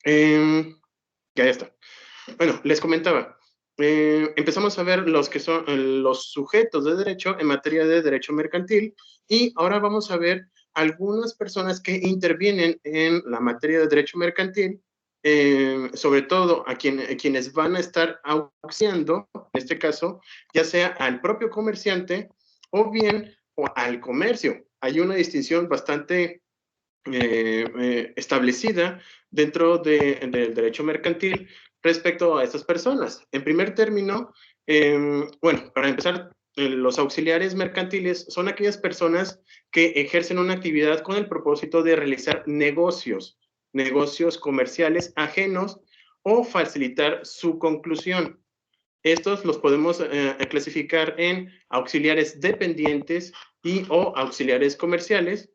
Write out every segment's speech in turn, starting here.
Ya está. Bueno, les comentaba, empezamos a ver los que son los sujetos de derecho en materia de derecho mercantil y ahora vamos a ver algunas personas que intervienen en la materia de derecho mercantil, sobre todo a quienes van a estar auxiliando, en este caso, ya sea al propio comerciante o bien o al comercio. Hay una distinción bastante establecida dentro del derecho mercantil respecto a estas personas. En primer término, bueno, para empezar, los auxiliares mercantiles son aquellas personas que ejercen una actividad con el propósito de realizar negocios, negocios comerciales ajenos o facilitar su conclusión. Estos los podemos clasificar en auxiliares dependientes y o auxiliares comerciales,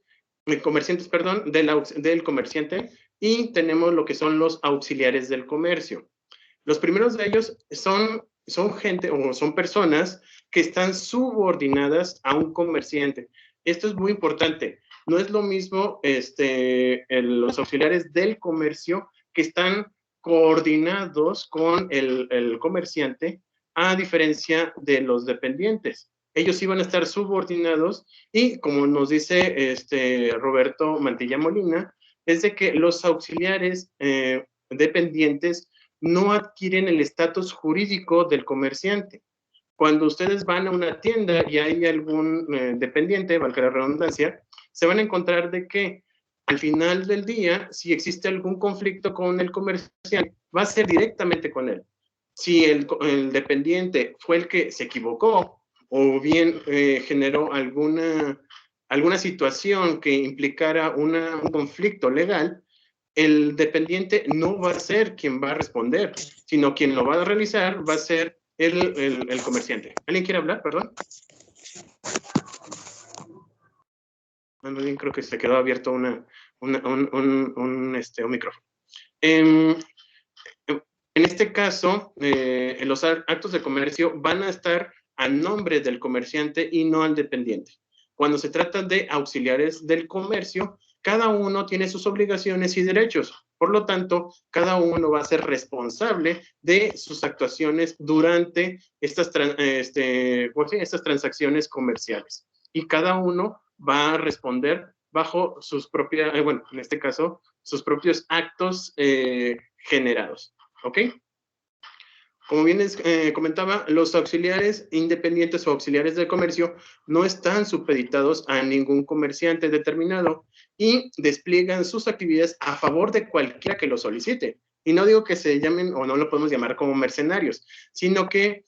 comerciantes, perdón, del comerciante, y tenemos lo que son los auxiliares del comercio. Los primeros de ellos son gente o son personas que están subordinadas a un comerciante. Esto es muy importante. No es lo mismo los auxiliares del comercio que están coordinados con el comerciante, a diferencia de los dependientes. Ellos sí van a estar subordinados y, como nos dice Roberto Mantilla Molina, es de que los auxiliares dependientes no adquieren el estatus jurídico del comerciante. Cuando ustedes van a una tienda y hay algún dependiente, valga la redundancia, se van a encontrar de que al final del día, si existe algún conflicto con el comerciante, va a ser directamente con él. Si el dependiente fue el que se equivocó o bien generó alguna situación que implicara un conflicto legal, el dependiente no va a ser quien va a responder, sino quien lo va a realizar va a ser el comerciante. ¿Alguien quiere hablar? Perdón. Más bien creo que se quedó abierto un micrófono. En este caso, los actos de comercio van a estar a nombre del comerciante y no al dependiente. Cuando se trata de auxiliares del comercio, cada uno tiene sus obligaciones y derechos. Por lo tanto, cada uno va a ser responsable de sus actuaciones durante estas transacciones comerciales. Y cada uno va a responder bajo sus propias, bueno, en este caso, sus propios actos generados. ¿Ok? Como bien les comentaba, los auxiliares independientes o auxiliares de comercio no están supeditados a ningún comerciante determinado y despliegan sus actividades a favor de cualquiera que lo solicite. Y no digo que se llamen o no lo podemos llamar como mercenarios, sino que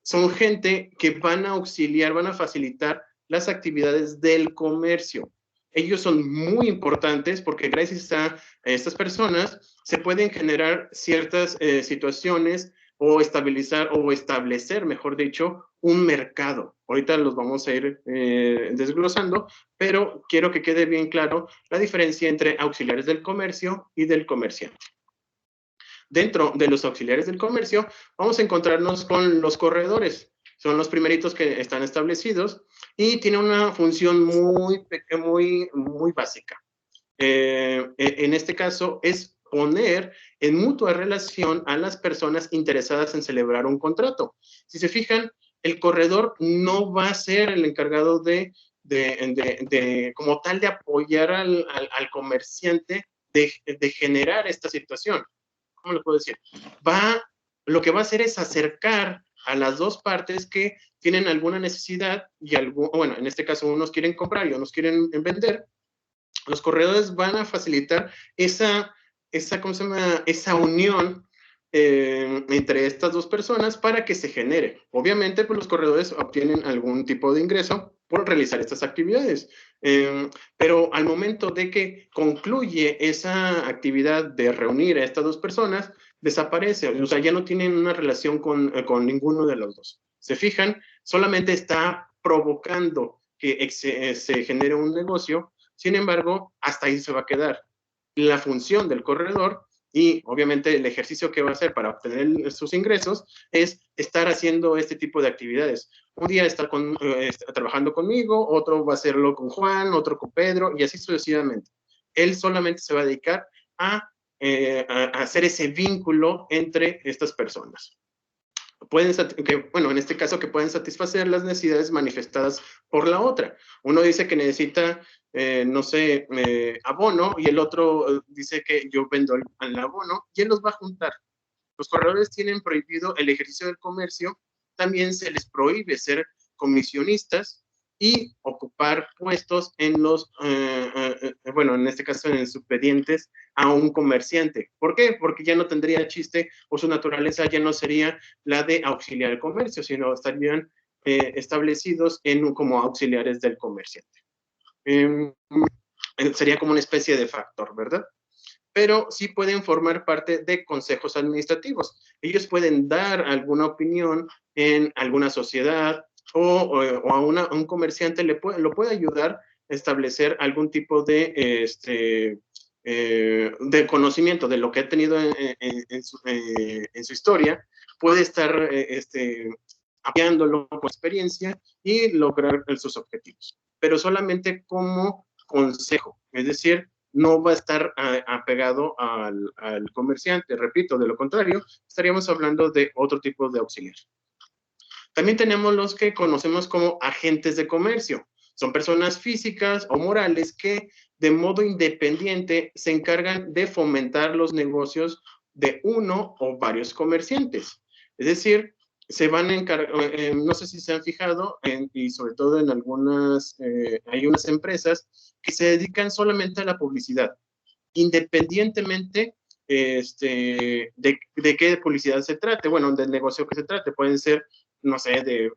son gente que van a auxiliar, van a facilitar las actividades del comercio. Ellos son muy importantes porque gracias a estas personas se pueden generar ciertas situaciones o estabilizar o establecer, mejor dicho, un mercado. Ahorita los vamos a ir desglosando, pero quiero que quede bien claro la diferencia entre auxiliares del comercio y del comerciante. Dentro de los auxiliares del comercio, vamos a encontrarnos con los corredores. Son los primeritos que están establecidos y tiene una función muy básica. En este caso es poner en mutua relación a las personas interesadas en celebrar un contrato. Si se fijan, el corredor no va a ser el encargado como tal de apoyar al comerciante de generar esta situación. ¿Cómo lo puedo decir? Lo que va a hacer es acercar a las dos partes que tienen alguna necesidad y bueno, en este caso unos quieren comprar y unos quieren vender. Los corredores van a facilitar ¿cómo se llama? Esa unión entre estas dos personas para que se genere. Obviamente, pues los corredores obtienen algún tipo de ingreso por realizar estas actividades. Pero al momento de que concluye esa actividad de reunir a estas dos personas, desaparece. O sea, ya no tienen una relación con ninguno de los dos. ¿Se fijan? Solamente está provocando que se genere un negocio. Sin embargo, hasta ahí se va a quedar. La función del corredor y obviamente el ejercicio que va a hacer para obtener sus ingresos es estar haciendo este tipo de actividades. Un día está trabajando conmigo, otro va a hacerlo con Juan, otro con Pedro y así sucesivamente. él solamente se va a dedicar a hacer ese vínculo entre estas personas. Bueno, en este caso que pueden satisfacer las necesidades manifestadas por la otra. Uno dice que necesita, no sé, abono, y el otro dice que yo vendo el abono, y él los va a juntar. Los corredores tienen prohibido el ejercicio del comercio, también se les prohíbe ser comisionistas y ocupar puestos en bueno, en este caso en subpendientes a un comerciante. ¿Por qué? Porque ya no tendría chiste, o su naturaleza ya no sería la de auxiliar el comercio, sino estarían establecidos como auxiliares del comerciante. Sería como una especie de factor, ¿verdad? Pero sí pueden formar parte de consejos administrativos. Ellos pueden dar alguna opinión en alguna sociedad, o a un comerciante lo puede ayudar a establecer algún tipo de conocimiento de lo que ha tenido en su historia. Puede estar apoyándolo con experiencia y lograr sus objetivos, pero solamente como consejo, es decir, no va a estar apegado al comerciante. Repito, de lo contrario, estaríamos hablando de otro tipo de auxiliar. También tenemos los que conocemos como agentes de comercio. Son personas físicas o morales que de modo independiente se encargan de fomentar los negocios de uno o varios comerciantes. Es decir, se van a encargar, no sé si se han fijado, y sobre todo en hay unas empresas que se dedican solamente a la publicidad, independientemente de qué publicidad se trate, bueno, del negocio que se trate. Pueden ser, no sé, de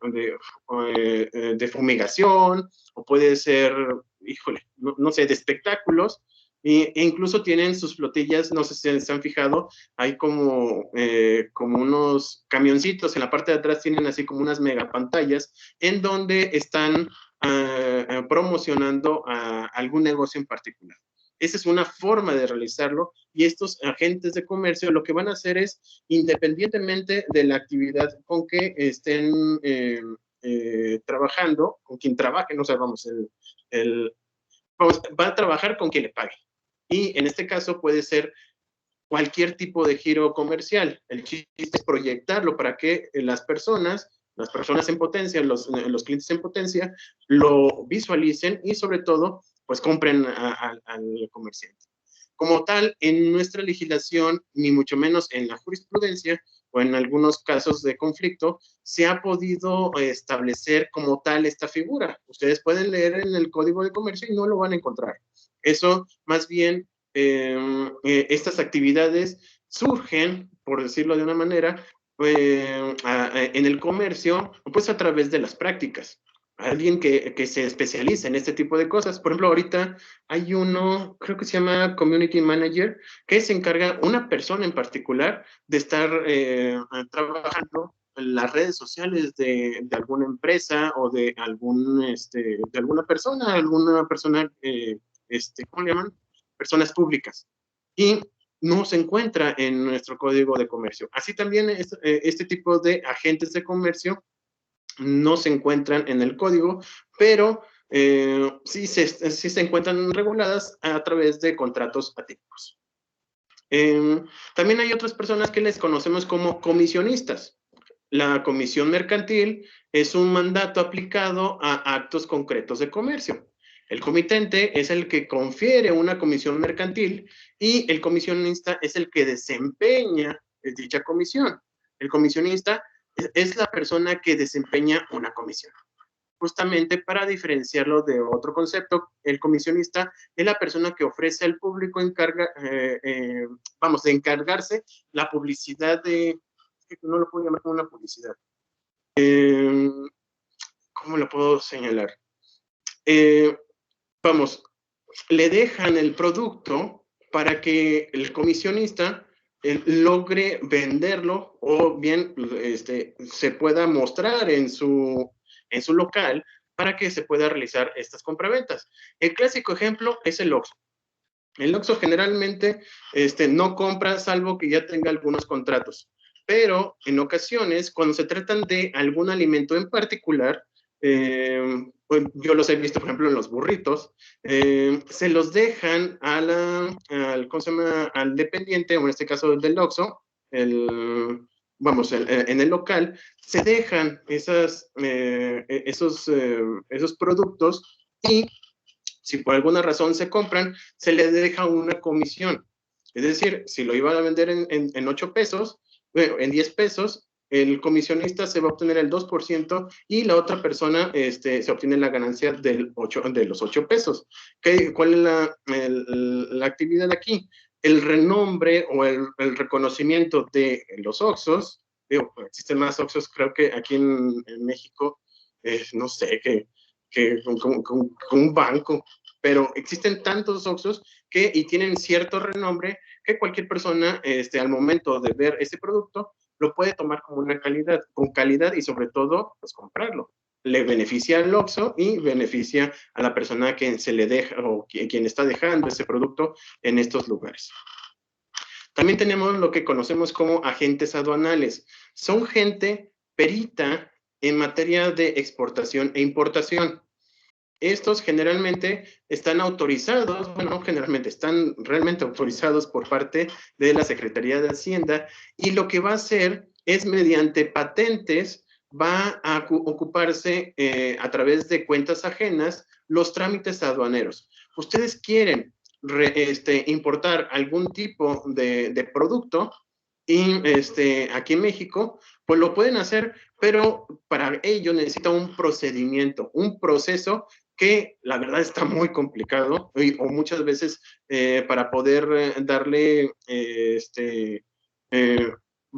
fumigación, o puede ser, híjole, no sé, de espectáculos, e incluso tienen sus flotillas. No sé si se han fijado, hay como unos camioncitos en la parte de atrás, tienen así como unas megapantallas en donde están promocionando a algún negocio en particular. Esa es una forma de realizarlo, y estos agentes de comercio lo que van a hacer es, independientemente de la actividad con que estén trabajando, con quien trabajen, o sea, va a trabajar con quien le pague. Y en este caso puede ser cualquier tipo de giro comercial. El chiste es proyectarlo para que las personas en potencia, los clientes en potencia, lo visualicen y sobre todo, pues compren al comerciante. Como tal, en nuestra legislación, ni mucho menos en la jurisprudencia o en algunos casos de conflicto, se ha podido establecer como tal esta figura. Ustedes pueden leer en el Código de Comercio y no lo van a encontrar. Eso, más bien, estas actividades surgen, por decirlo de una manera, en el comercio, pues a través de las prácticas. Alguien que se especializa en este tipo de cosas. Por ejemplo, ahorita hay uno, creo que se llama Community Manager, que se encarga, una persona en particular, de estar trabajando en las redes sociales de alguna empresa, o de alguna persona, ¿cómo le llaman? Personas públicas. Y no se encuentra en nuestro Código de Comercio. Así también este tipo de agentes de comercio no se encuentran en el código, pero sí se encuentran reguladas a través de contratos atípicos. También hay otras personas que les conocemos como comisionistas. La comisión mercantil es un mandato aplicado a actos concretos de comercio. El comitente es el que confiere una comisión mercantil, y el comisionista es el que desempeña dicha comisión. El comisionista es la persona que desempeña una comisión. Justamente para diferenciarlo de otro concepto, el comisionista es la persona que ofrece al público, de encargarse la publicidad no lo puedo llamar como una publicidad. ¿Cómo lo puedo señalar? Le dejan el producto para que el comisionista logre venderlo, o bien se pueda mostrar en su local, para que se pueda realizar estas compraventas. El clásico ejemplo es el Oxxo. El Oxxo generalmente no compra, salvo que ya tenga algunos contratos, pero en ocasiones, cuando se tratan de algún alimento en particular, pues yo los he visto, por ejemplo, en los burritos, se los dejan ¿cómo se llama? Al dependiente, o en este caso del Oxxo, en el local, se dejan esos productos y si por alguna razón se compran, se les deja una comisión. Es decir, si lo iban a vender en 8 pesos, bueno, en 10 pesos, el comisionista se va a obtener el 2% y la otra persona se obtiene la ganancia de los 8 pesos. ¿Cuál es la actividad aquí? El renombre o el reconocimiento de los Oxxos. Digo, existen más Oxxos, creo que aquí en México, no sé, que con un banco, pero existen tantos Oxxos y tienen cierto renombre que cualquier persona al momento de ver ese producto lo puede tomar como con calidad y sobre todo, pues comprarlo. Le beneficia al Oxxo y beneficia a la persona a quien se le deja o quien está dejando ese producto en estos lugares. También tenemos lo que conocemos como agentes aduanales. Son gente perita en materia de exportación e importación. Estos generalmente están autorizados, bueno, generalmente están realmente autorizados por parte de la Secretaría de Hacienda y lo que va a hacer es mediante patentes va a ocuparse a través de cuentas ajenas los trámites aduaneros. Ustedes quieren importar algún tipo de producto y aquí en México, pues lo pueden hacer, pero para ello necesita un procedimiento, un proceso que la verdad está muy complicado o muchas veces para poder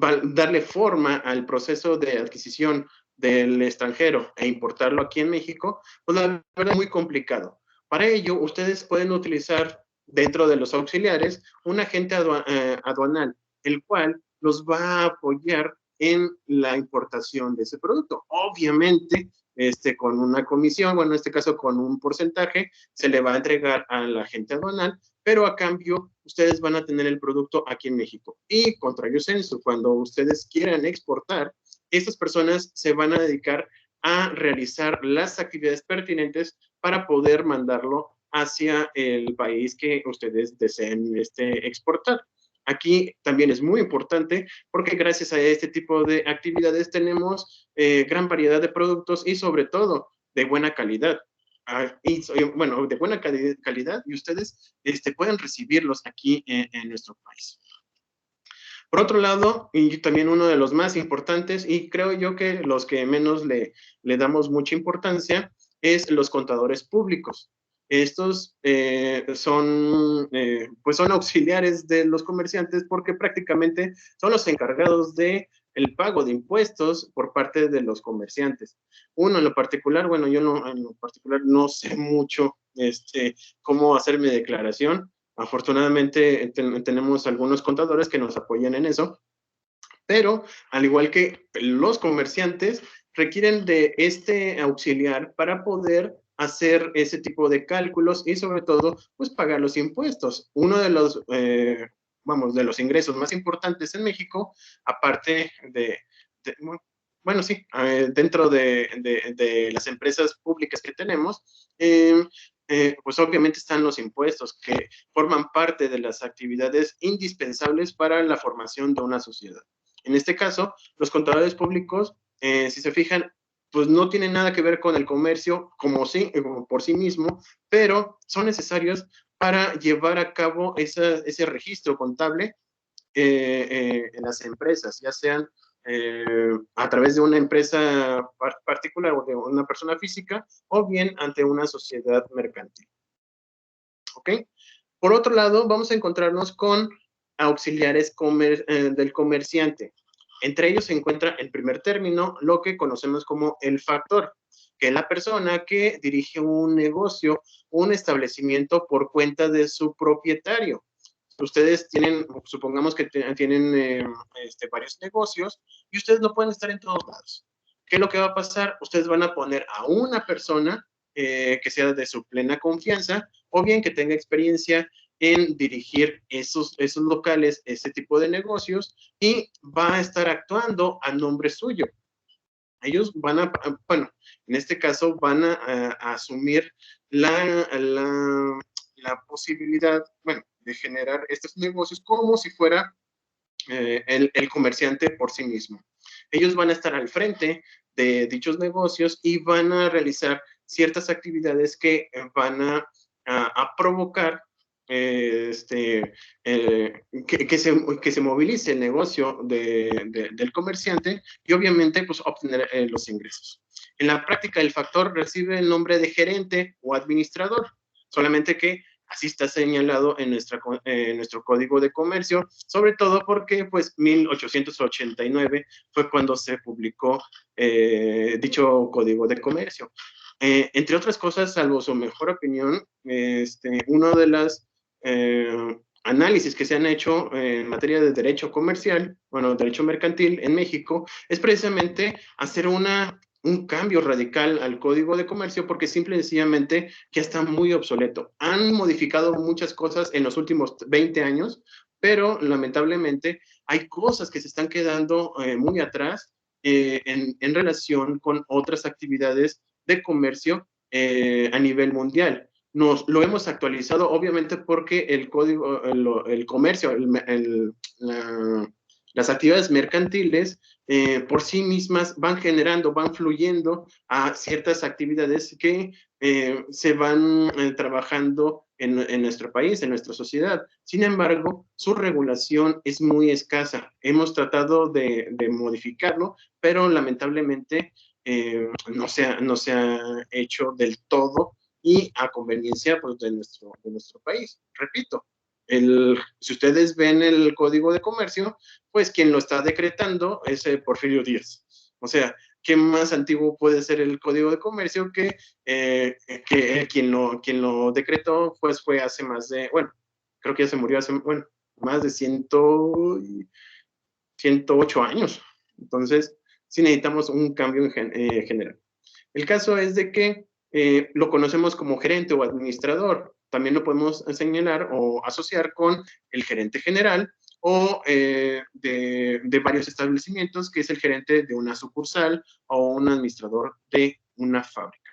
darle forma al proceso de adquisición del extranjero e importarlo aquí en México, pues la verdad es muy complicado. Para ello, ustedes pueden utilizar dentro de los auxiliares un agente aduanal, el cual los va a apoyar en la importación de ese producto. Obviamente, con una comisión, bueno, en este caso con un porcentaje, se le va a entregar a la agente aduanal, pero a cambio ustedes van a tener el producto aquí en México. Y contrario censo, cuando ustedes quieran exportar, estas personas se van a dedicar a realizar las actividades pertinentes para poder mandarlo hacia el país que ustedes deseen exportar. Aquí también es muy importante porque gracias a este tipo de actividades tenemos gran variedad de productos y sobre todo de buena calidad. Bueno, de buena calidad y ustedes pueden recibirlos aquí en nuestro país. Por otro lado, y también uno de los más importantes, y creo yo que los que menos le damos mucha importancia, es los contadores públicos. Estos pues son auxiliares de los comerciantes porque prácticamente son los encargados de el pago de impuestos por parte de los comerciantes. Uno en lo particular, bueno, yo en lo particular no sé mucho cómo hacer mi declaración. Afortunadamente tenemos algunos contadores que nos apoyan en eso, pero al igual que los comerciantes requieren de este auxiliar para poder hacer ese tipo de cálculos y sobre todo, pues pagar los impuestos. Uno de de los ingresos más importantes en México, aparte de bueno, sí, dentro de las empresas públicas que tenemos, pues obviamente están los impuestos que forman parte de las actividades indispensables para la formación de una sociedad. En este caso, los contadores públicos, si se fijan, pues no tienen nada que ver con el comercio como por sí mismo, pero son necesarios para llevar a cabo ese registro contable en las empresas, ya sean a través de una empresa particular o de una persona física o bien ante una sociedad mercantil. ¿Ok? Por otro lado, vamos a encontrarnos con auxiliares del comerciante. Entre ellos se encuentra el primer término, lo que conocemos como el factor, que es la persona que dirige un negocio, un establecimiento por cuenta de su propietario. Ustedes tienen, supongamos que tienen varios negocios y ustedes no pueden estar en todos lados. ¿Qué es lo que va a pasar? Ustedes van a poner a una persona que sea de su plena confianza o bien que tenga experiencia en dirigir esos locales, ese tipo de negocios y va a estar actuando a nombre suyo. Ellos van bueno, en este caso van a asumir la posibilidad, bueno, de generar estos negocios como si fuera el comerciante por sí mismo. Ellos van a estar al frente de dichos negocios y van a realizar ciertas actividades que van a provocar que se movilice el negocio del comerciante y obviamente pues obtener los ingresos. En la práctica el factor recibe el nombre de gerente o administrador, solamente que así está señalado en nuestro Código de Comercio, sobre todo porque pues 1889 fue cuando se publicó dicho Código de Comercio. Entre otras cosas, salvo su mejor opinión, uno de las análisis que se han hecho en materia de derecho comercial, bueno, derecho mercantil en México, es precisamente hacer un cambio radical al Código de Comercio porque simple y sencillamente ya está muy obsoleto. Han modificado muchas cosas en los últimos 20 años, pero lamentablemente hay cosas que se están quedando muy atrás en relación con otras actividades de comercio a nivel mundial. Lo hemos actualizado, obviamente, porque el código, el comercio, las actividades mercantiles por sí mismas van generando, van fluyendo a ciertas actividades que se van trabajando en nuestro país, en nuestra sociedad. Sin embargo, su regulación es muy escasa. Hemos tratado de modificarlo, pero lamentablemente no se ha hecho del todo y a conveniencia pues, de nuestro país. Repito, si ustedes ven el Código de Comercio, pues quien lo está decretando es Porfirio Díaz. O sea, ¿qué más antiguo puede ser el Código de Comercio que quien lo decretó pues fue hace más de, bueno, creo que ya se murió hace, bueno, más de 108 años. Entonces, sí necesitamos un cambio general. El caso es de que lo conocemos como gerente o administrador. También lo podemos señalar o asociar con el gerente general o de varios establecimientos, que es el gerente de una sucursal o un administrador de una fábrica.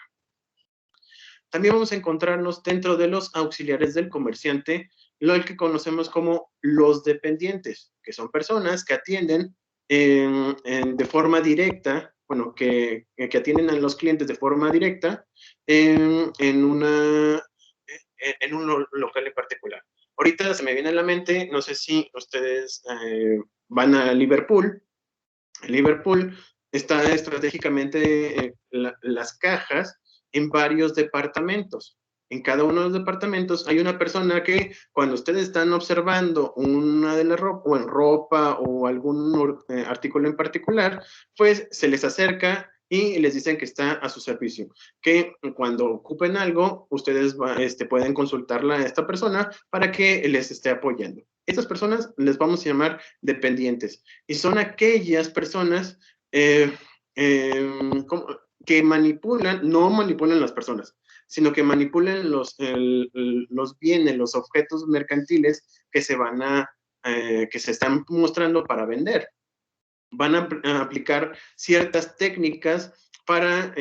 También vamos a encontrarnos dentro de los auxiliares del comerciante, lo que conocemos como los dependientes, que son personas que atienden de forma directa, bueno, que atienden a los clientes de forma directa en un local en particular. Ahorita se me viene a la mente, no sé si ustedes van a Liverpool. Liverpool está estratégicamente las cajas en varios departamentos. En cada uno de los departamentos hay una persona que cuando ustedes están observando una de las ropa, bueno, ropa o algún artículo en particular, pues se les acerca y les dicen que está a su servicio, que cuando ocupen algo, ustedes pueden consultarla a esta persona para que les esté apoyando. Estas personas les vamos a llamar dependientes y son aquellas personas que manipulan, no manipulan las personas, sino que manipulan los bienes, los objetos mercantiles que que se están mostrando para vender. Van a aplicar ciertas técnicas para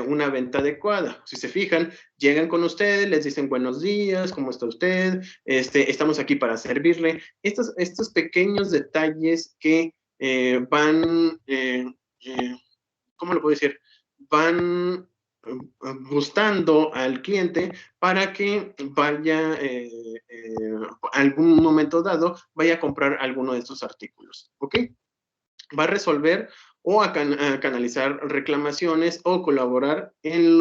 una venta adecuada. Si se fijan, llegan con ustedes, les dicen buenos días, ¿cómo está usted? Estamos aquí para servirle. Estos pequeños detalles que ¿cómo lo puedo decir? Van gustando al cliente para que vaya, algún momento dado, vaya a comprar alguno de estos artículos, ¿ok? Va a resolver o a canalizar reclamaciones o colaborar en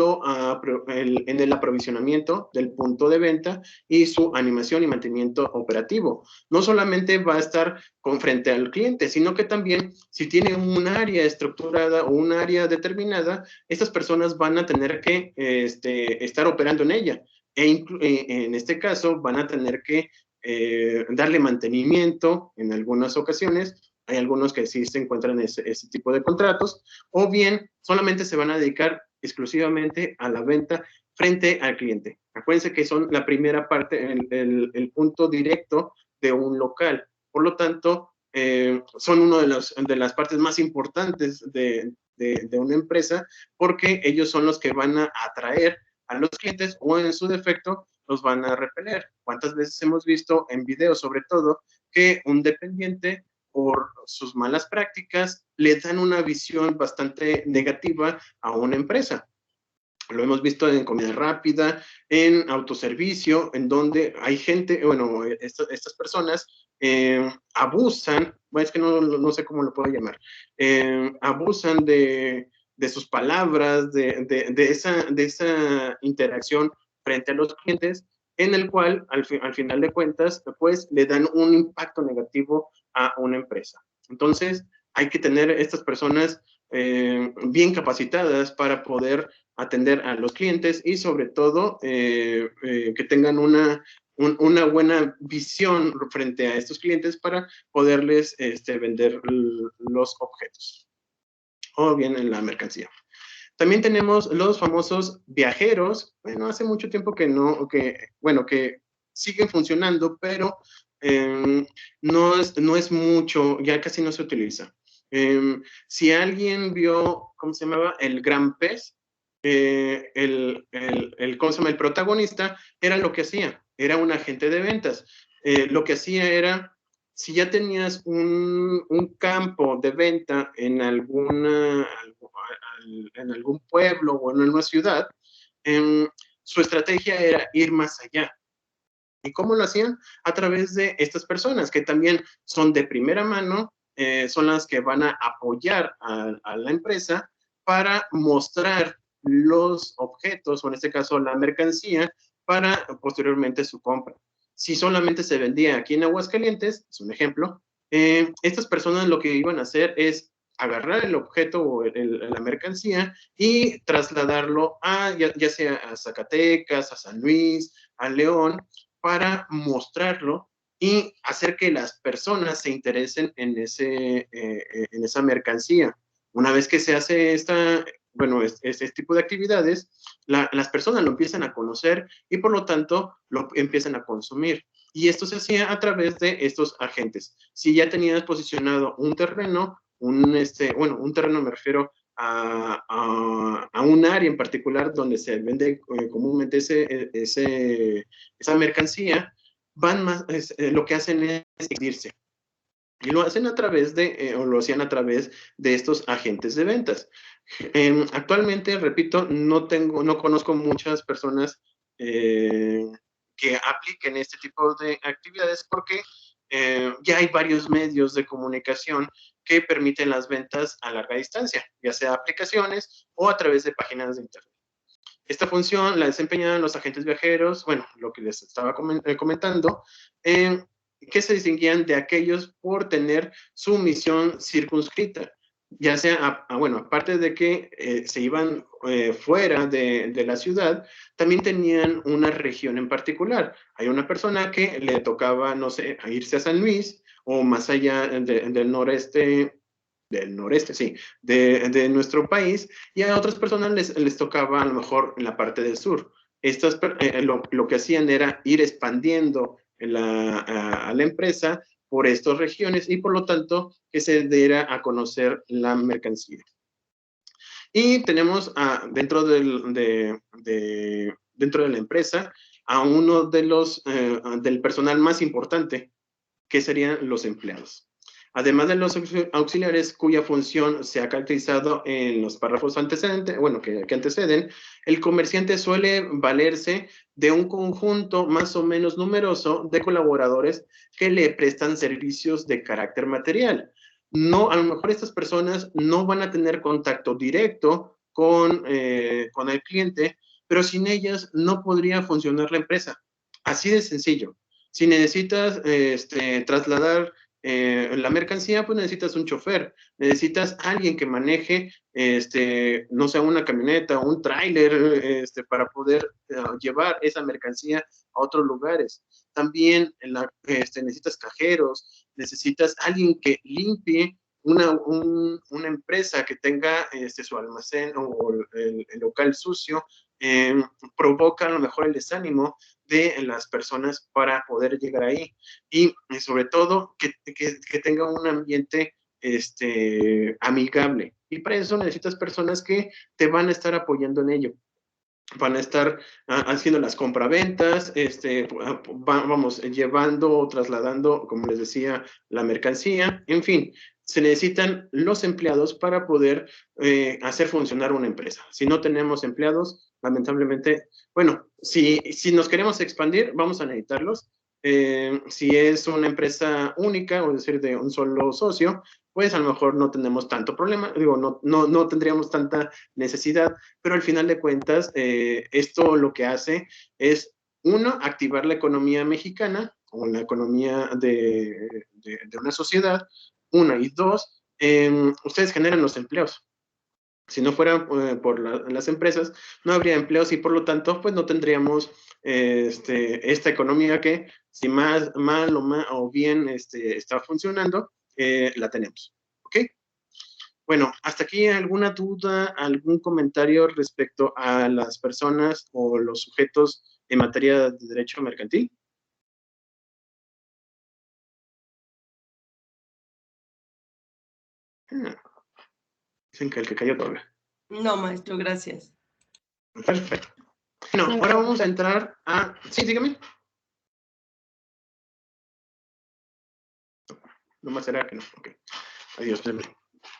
el aprovisionamiento del punto de venta y su animación y mantenimiento operativo. No solamente va a estar con frente al cliente, sino que también si tiene un área estructurada o un área determinada, estas personas van a tener que estar operando en ella. En este caso van a tener que darle mantenimiento en algunas ocasiones. Hay algunos que sí se encuentran en ese tipo de contratos, o bien solamente se van a dedicar exclusivamente a la venta frente al cliente. Acuérdense que son la primera parte, el punto directo de un local. Por lo tanto, son una de las partes más importantes de una empresa, porque ellos son los que van a atraer a los clientes o en su defecto los van a repeler. ¿Cuántas veces hemos visto en videos, sobre todo, que un dependiente por sus malas prácticas le dan una visión bastante negativa a una empresa? Lo hemos visto en comida rápida, en autoservicio, en donde hay gente, bueno, estas personas abusan, bueno, es que no sé cómo lo puedo llamar, abusan de sus palabras, de esa interacción frente a los clientes, en el cual, al final de cuentas, pues le dan un impacto negativo a una empresa. Entonces, hay que tener estas personas bien capacitadas para poder atender a los clientes y sobre todo que tengan una buena visión frente a estos clientes para poderles vender los objetos o bien en la mercancía. También tenemos los famosos viajeros. Bueno, hace mucho tiempo que no, que siguen funcionando, pero no es mucho, ya casi no se utiliza. Si alguien vio, ¿cómo se llamaba? El Gran Pez, ¿cómo se llama? El protagonista era lo que hacía, era un agente de ventas. Lo que hacía era, si ya tenías un campo de venta en en algún pueblo o en una ciudad, su estrategia era ir más allá. ¿Y cómo lo hacían? A través de estas personas que también son de primera mano, son las que van a apoyar a la empresa para mostrar los objetos, o en este caso la mercancía, para posteriormente su compra. Si solamente se vendía aquí en Aguascalientes, es un ejemplo, estas personas lo que iban a hacer es agarrar el objeto o la mercancía y trasladarlo ya sea a Zacatecas, a San Luis, a León, para mostrarlo y hacer que las personas se interesen en esa mercancía. Una vez que se hace este tipo de actividades, las personas lo empiezan a conocer y por lo tanto lo empiezan a consumir. Y esto se hacía a través de estos agentes. Si ya tenías posicionado un terreno, un terreno me refiero a un área en particular donde se vende comúnmente esa mercancía, lo que hacen es exhibirse. Y lo hacen a través o lo hacían a través de estos agentes de ventas. Actualmente, repito, no conozco muchas personas que apliquen este tipo de actividades porque ya hay varios medios de comunicación que permiten las ventas a larga distancia, ya sea aplicaciones o a través de páginas de internet. Esta función la desempeñaban los agentes viajeros, bueno, lo que les estaba comentando, que se distinguían de aquellos por tener su misión circunscrita, ya sea, bueno, aparte de que se iban fuera de la ciudad, también tenían una región en particular. Hay una persona que le tocaba, no sé, irse a San Luis o más allá del noreste, sí, de nuestro país, y a otras personas les tocaba a lo mejor en la parte del sur. Lo que hacían era ir expandiendo a la empresa por estas regiones y por lo tanto que se diera a conocer la mercancía. Y tenemos dentro dentro de la empresa a uno del personal más importante, que serían los empleados. Además de los auxiliares cuya función se ha caracterizado en los párrafos antecedentes, bueno, que anteceden, el comerciante suele valerse de un conjunto más o menos numeroso de colaboradores que le prestan servicios de carácter material. No, a lo mejor estas personas no van a tener contacto directo con el cliente, pero sin ellas no podría funcionar la empresa. Así de sencillo. Si necesitas trasladar la mercancía, pues necesitas un chofer, necesitas alguien que maneje, no sé, una camioneta, un tráiler, para poder llevar esa mercancía a otros lugares. También necesitas cajeros, necesitas alguien que limpie una empresa que tenga su almacén o el local sucio, provoca a lo mejor el desánimo de las personas para poder llegar ahí y sobre todo que tenga un ambiente amigable. Y para eso necesitas personas que te van a estar apoyando en ello. Van a estar haciendo las compraventas, vamos, llevando o trasladando, como les decía, la mercancía, en fin, se necesitan los empleados para poder hacer funcionar una empresa. Si no tenemos empleados, lamentablemente, bueno, si nos queremos expandir, vamos a necesitarlos. Si es una empresa única, o es decir, de un solo socio, pues a lo mejor no tenemos tanto problema, digo, no tendríamos tanta necesidad, pero al final de cuentas, esto lo que hace es, uno, activar la economía mexicana o la economía de una sociedad, una, y dos, ustedes generan los empleos. Si no fuera por las empresas, no habría empleos y por lo tanto, pues no tendríamos esta economía que, si mal o bien está funcionando, la tenemos. ¿Ok? Bueno, hasta aquí alguna duda, algún comentario respecto a las personas o los sujetos en materia de derecho mercantil. Dicen que el que cayó todavía. No, maestro, gracias. Perfecto. No, ahora vamos a entrar a... Sí, dígame. No más será que no. Ok. Adiós, me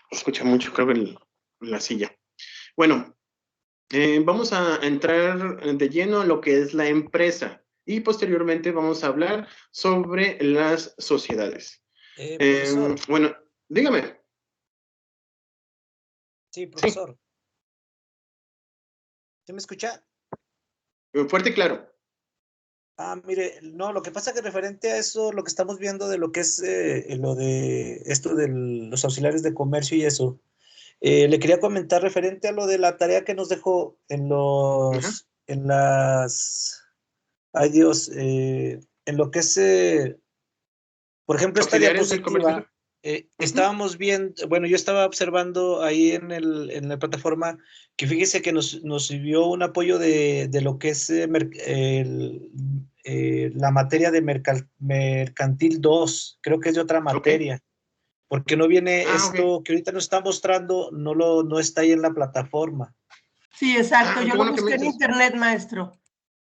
escucha mucho, creo, en la silla. Bueno, vamos a entrar de lleno a lo que es la empresa y posteriormente vamos a hablar sobre las sociedades. Profesor. Bueno, dígame. Sí, profesor. Sí. ¿Se me escucha? Fuerte y claro. Mire, no, lo que pasa que referente a eso, lo que estamos viendo de lo que es lo de esto de los auxiliares de comercio y eso, le quería comentar referente a lo de la tarea que nos dejó en los, en las, ay Dios, en lo que es, por ejemplo, esta diapositiva, estábamos viendo, bueno, yo estaba observando ahí en la plataforma que fíjese que nos sirvió un apoyo de lo que es la materia de mercantil 2, creo que es de otra materia, porque no viene esto que ahorita nos está mostrando, no está ahí en la plataforma. Sí, exacto, yo lo busqué en internet, maestro.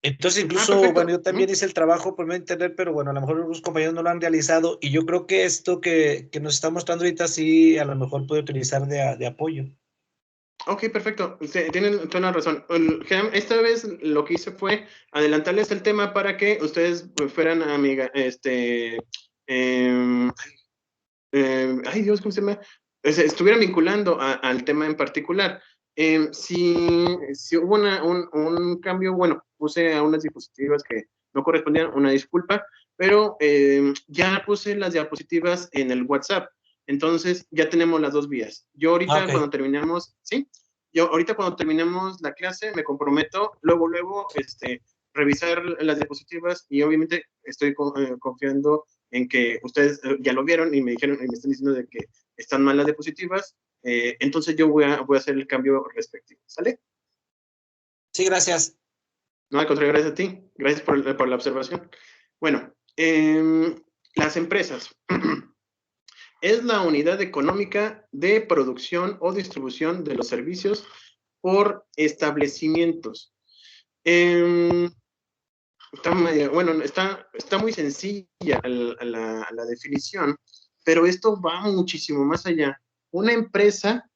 Entonces, incluso, bueno, yo también hice el trabajo por medio de internet, pero bueno, a lo mejor los compañeros no lo han realizado y yo creo que esto que nos está mostrando ahorita sí, a lo mejor puede utilizar de apoyo. Ok, perfecto. Tienen toda la razón. Esta vez lo que hice fue adelantarles el tema para que ustedes fueran amiga, ay Dios, ¿cómo se llama? Estuvieran vinculando al tema en particular. Si hubo un cambio, bueno, puse a unas diapositivas que no correspondían, una disculpa, pero ya puse las diapositivas en el WhatsApp. Entonces, ya tenemos las dos vías. Yo ahorita cuando terminemos, ¿sí? Yo ahorita cuando terminemos la clase me comprometo luego, revisar las diapositivas y obviamente estoy confiando en que ustedes ya lo vieron y me dijeron y me están diciendo de que están mal las diapositivas, entonces yo voy a hacer el cambio respectivo, ¿sale? Sí, gracias. No, al contrario, gracias a ti. Gracias por la observación. Bueno, las empresas. Es la unidad económica de producción o distribución de los servicios por establecimientos. Está muy sencilla la definición, pero esto va muchísimo más allá. Una empresa,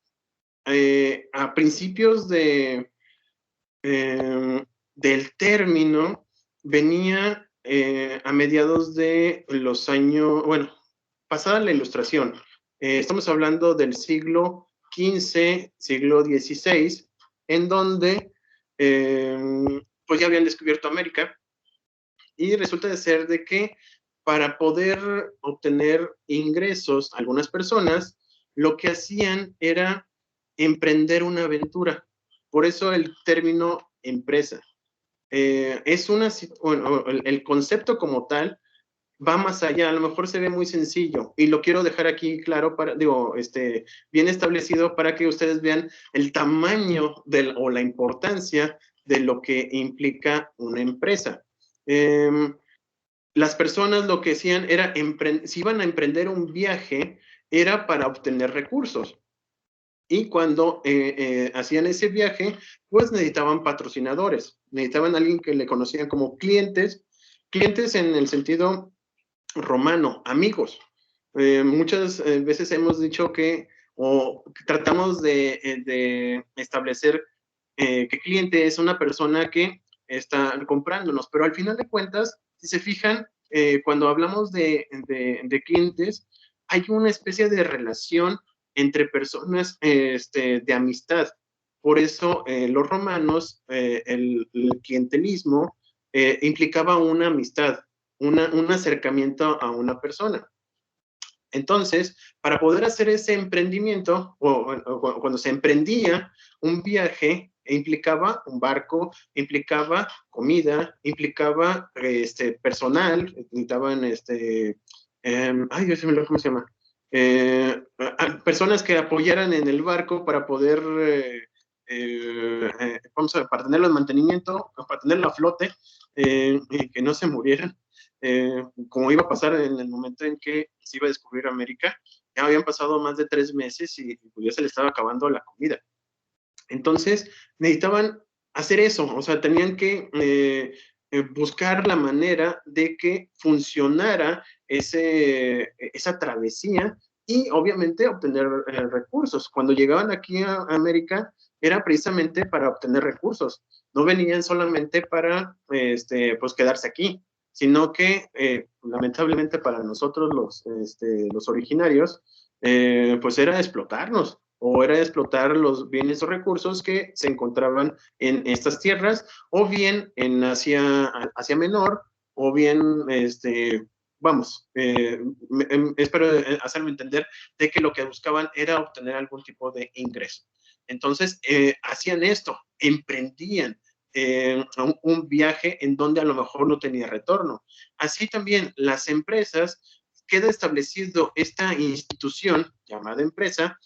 a principios del término, venía a mediados de los años, bueno, pasada la Ilustración. Estamos hablando del siglo XV, siglo XVI, en donde pues ya habían descubierto América, y resulta de ser de que para poder obtener ingresos, algunas personas lo que hacían era emprender una aventura. Por eso el término empresa. Bueno, el concepto como tal va más allá, a lo mejor se ve muy sencillo y lo quiero dejar aquí claro, bien establecido para que ustedes vean el tamaño o la importancia de lo que implica una empresa. Las personas lo que hacían era, si iban a emprender un viaje, era para obtener recursos. Y cuando hacían ese viaje, pues necesitaban patrocinadores, necesitaban a alguien que le conocían como clientes, clientes en el sentido romano, amigos. Muchas veces hemos dicho que, o tratamos de establecer que cliente es una persona que está comprándonos, pero al final de cuentas, si se fijan, cuando hablamos de clientes, hay una especie de relación entre personas de amistad. Por eso los romanos, el clientelismo implicaba una amistad, un acercamiento a una persona. Entonces, para poder hacer ese emprendimiento, o cuando se emprendía un viaje, implicaba un barco, implicaba comida, implicaba personal, necesitaban ay, Dios mío, ¿cómo se llama? Personas que apoyaran en el barco para poder, vamos a ver, para tenerlo en mantenimiento, para tenerlo a flote, y que no se murieran. Como iba a pasar en el momento en que se iba a descubrir América, ya habían pasado más de 3 meses y pues ya se le estaba acabando la comida. Entonces, necesitaban hacer eso, o sea, tenían que buscar la manera de que funcionara esa travesía y obviamente obtener recursos. Cuando llegaban aquí a América, era precisamente para obtener recursos. No venían solamente para pues quedarse aquí, sino que lamentablemente para nosotros los originarios, pues era explotarnos o era explotar los bienes o recursos que se encontraban en estas tierras, o bien en Asia Menor, o bien, vamos, espero hacerme entender de que lo que buscaban era obtener algún tipo de ingreso. Entonces, hacían esto, emprendían un viaje en donde a lo mejor no tenía retorno. Así también las empresas, queda establecido esta institución llamada empresa,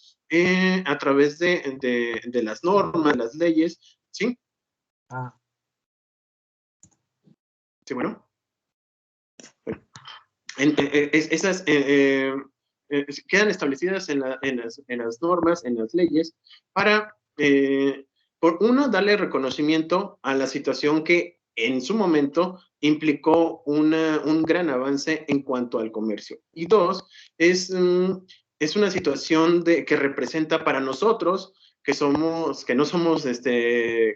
a través de las normas, las leyes, ¿sí? Sí, bueno. Esas quedan establecidas en las normas, en las leyes, para, por uno, darle reconocimiento a la situación que en su momento implicó un gran avance en cuanto al comercio. Y dos, es una situación que representa para nosotros, que no somos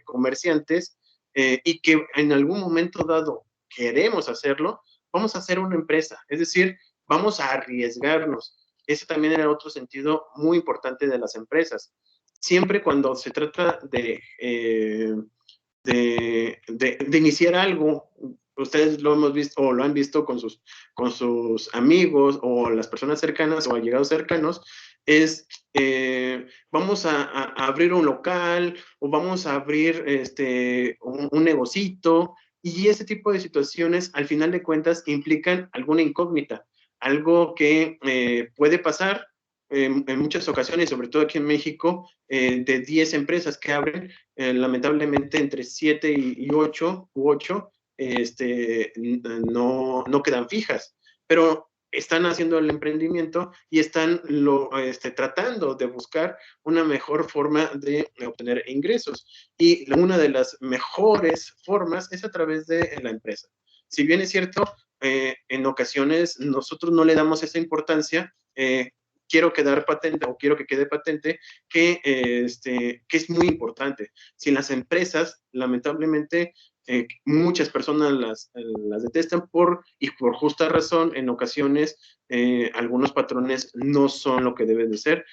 comerciantes, y que en algún momento dado queremos hacerlo, vamos a hacer una empresa, es decir, vamos a arriesgarnos. Ese también era otro sentido muy importante de las empresas. Siempre cuando se trata de iniciar algo, ustedes lo hemos visto o lo han visto con sus amigos o las personas cercanas o allegados cercanos, es vamos a abrir un local o vamos a abrir un negocito, y ese tipo de situaciones al final de cuentas implican alguna incógnita, algo que puede pasar en muchas ocasiones, sobre todo aquí en México, de 10 empresas que abren, lamentablemente entre 7 y 8 no quedan fijas, pero están haciendo el emprendimiento y están tratando de buscar una mejor forma de obtener ingresos. Y una de las mejores formas es a través de la empresa. Si bien es cierto, en ocasiones nosotros no le damos esa importancia, quiero quedar patente o quiero que quede patente que es muy importante. Si las empresas, lamentablemente, muchas personas las detestan y por justa razón, en ocasiones, algunos patrones no son lo que deben de ser.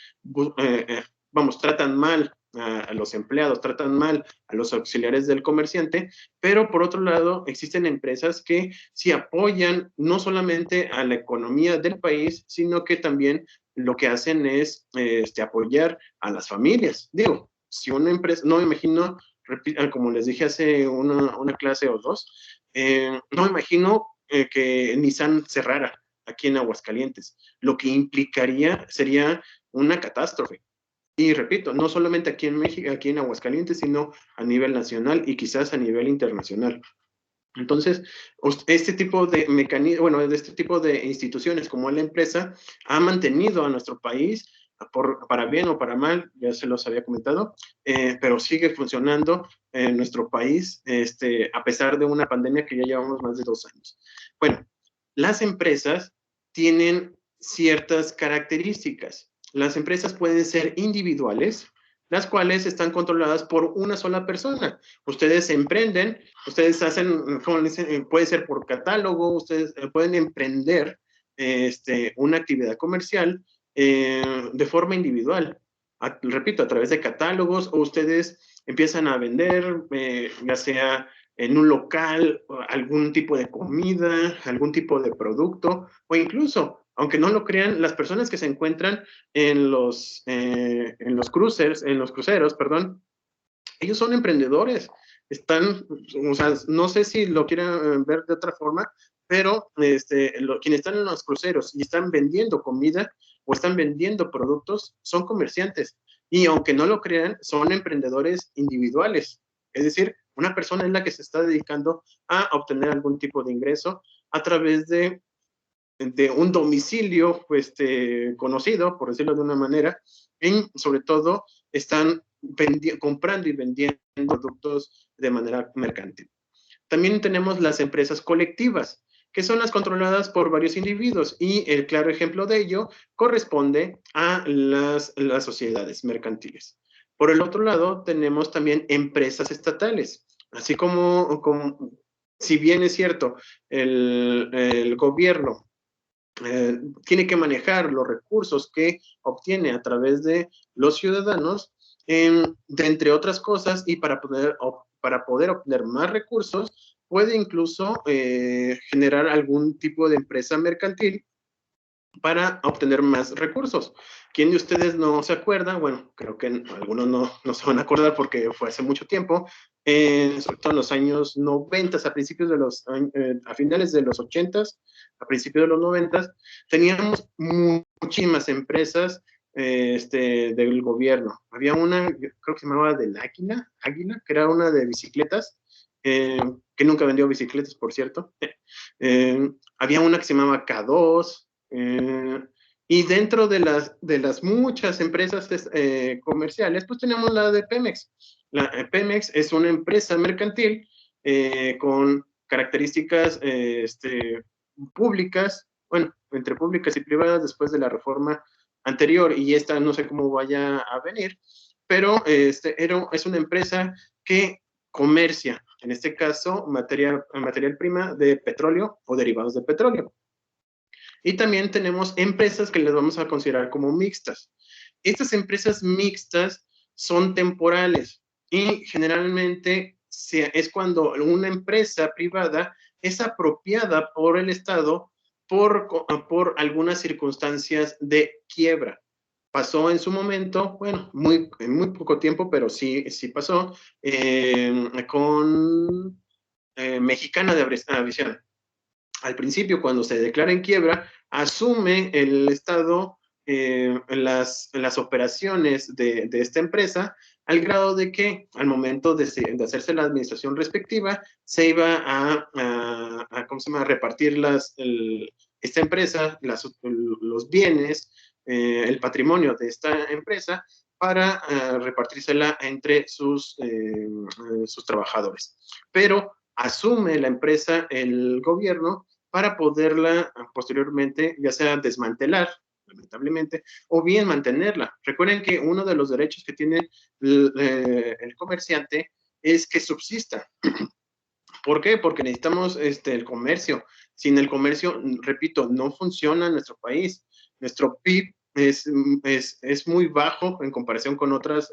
Vamos, tratan mal a los empleados, tratan mal a los auxiliares del comerciante, pero por otro lado existen empresas que sí apoyan no solamente a la economía del país, sino que también lo que hacen es apoyar a las familias. Digo, si una empresa, no me imagino, como les dije hace una clase o dos, no me imagino que Nissan cerrara aquí en Aguascalientes. Lo que implicaría sería una catástrofe. Y repito, no solamente aquí en México, aquí en Aguascalientes, sino a nivel nacional y quizás a nivel internacional. Entonces, este tipo de mecanismo, bueno, de este tipo de instituciones como la empresa ha mantenido a nuestro país, para bien o para mal, ya se los había comentado, pero sigue funcionando en nuestro país, a pesar de una pandemia que ya llevamos más de 2 años. Bueno, las empresas tienen ciertas características. Las empresas pueden ser individuales, las cuales están controladas por una sola persona. Ustedes emprenden, ustedes hacen, como dicen, puede ser por catálogo, ustedes pueden emprender una actividad comercial de forma individual. Repito, a través de catálogos, o ustedes empiezan a vender, ya sea en un local, algún tipo de comida, algún tipo de producto, o incluso, aunque no lo crean, las personas que se encuentran en los cruceros, perdón, ellos son emprendedores, están, o sea, no sé si lo quieran ver de otra forma, pero quienes están en los cruceros y están vendiendo comida o están vendiendo productos, son comerciantes. Y aunque no lo crean, son emprendedores individuales. Es decir, una persona es la que se está dedicando a obtener algún tipo de ingreso a través de un domicilio conocido, por decirlo de una manera, y sobre todo están comprando y vendiendo productos de manera mercantil. También tenemos las empresas colectivas, que son las controladas por varios individuos, y el claro ejemplo de ello corresponde a las sociedades mercantiles. Por el otro lado, tenemos también empresas estatales, así como si bien es cierto, el gobierno tiene que manejar los recursos que obtiene a través de los ciudadanos, de entre otras cosas, y para poder obtener más recursos, puede incluso generar algún tipo de empresa mercantil para obtener más recursos. ¿Quién de ustedes no se acuerda? Bueno, creo que algunos no se van a acordar porque fue hace mucho tiempo, sobre todo en los años 90, a finales de los 80, a principios de los 90, teníamos muchísimas empresas del gobierno. Había una, creo que se llamaba del Águila, que era una de bicicletas, que nunca vendió bicicletas, por cierto. Había una que se llamaba K2, y dentro de las muchas empresas comerciales, pues tenemos la de Pemex. Pemex es una empresa mercantil con características públicas, bueno, entre públicas y privadas después de la reforma anterior, y esta no sé cómo vaya a venir, pero es una empresa que comercia, en este caso, material prima de petróleo o derivados de petróleo. Y también tenemos empresas que les vamos a considerar como mixtas. Estas empresas mixtas son temporales y generalmente es cuando una empresa privada es apropiada por el Estado por algunas circunstancias de quiebra. Pasó en su momento, bueno, en muy poco tiempo, pero sí pasó, con Mexicana de Aviación. Al principio, cuando se declara en quiebra, asume el Estado las operaciones de esta empresa, al grado de que al momento de hacerse la administración respectiva, se iba ¿cómo se llama?, repartir esta empresa, los bienes, el patrimonio de esta empresa, para repartírsela entre sus trabajadores. Pero asume la empresa el gobierno para poderla posteriormente ya sea desmantelar, lamentablemente, o bien mantenerla. Recuerden que uno de los derechos que tiene el comerciante es que subsista. ¿Por qué? Porque necesitamos el comercio. Sin el comercio, repito, no funciona nuestro país. Nuestro PIB es muy bajo en comparación con otros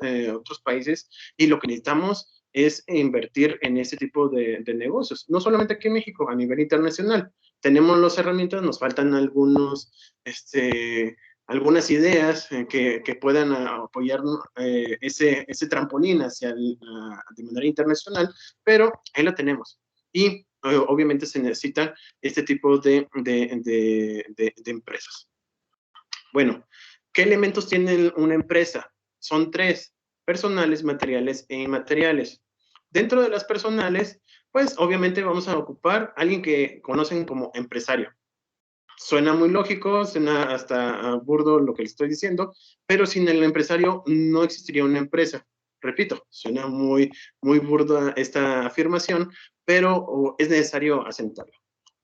países, y lo que necesitamos es invertir en ese tipo de negocios. No solamente aquí en México, a nivel internacional. Tenemos las herramientas, nos faltan algunas ideas que puedan apoyar ese trampolín de manera internacional, pero ahí la tenemos. Y obviamente se necesitan este tipo de empresas. Bueno, ¿qué elementos tiene una empresa? Son tres: personales, materiales e inmateriales. Dentro de las personales, pues obviamente vamos a ocupar a alguien que conocen como empresario. Suena muy lógico, suena hasta burdo lo que le estoy diciendo, pero sin el empresario no existiría una empresa. Repito, suena muy, muy burda esta afirmación, pero es necesario asentarlo.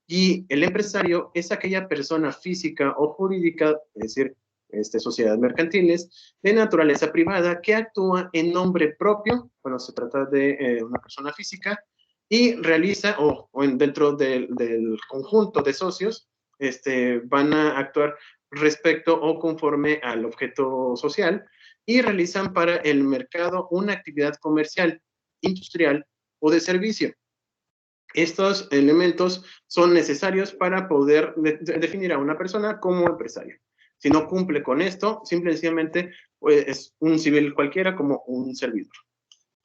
Y el empresario es aquella persona física o jurídica, es decir, sociedades mercantiles, de naturaleza privada que actúa en nombre propio, cuando se trata de una persona física, y realiza, dentro del conjunto de socios, van a actuar respecto o conforme al objeto social y realizan para el mercado una actividad comercial, industrial o de servicio. Estos elementos son necesarios para poder definir a una persona como empresario. Si no cumple con esto, simplemente pues, es un civil cualquiera como un servidor.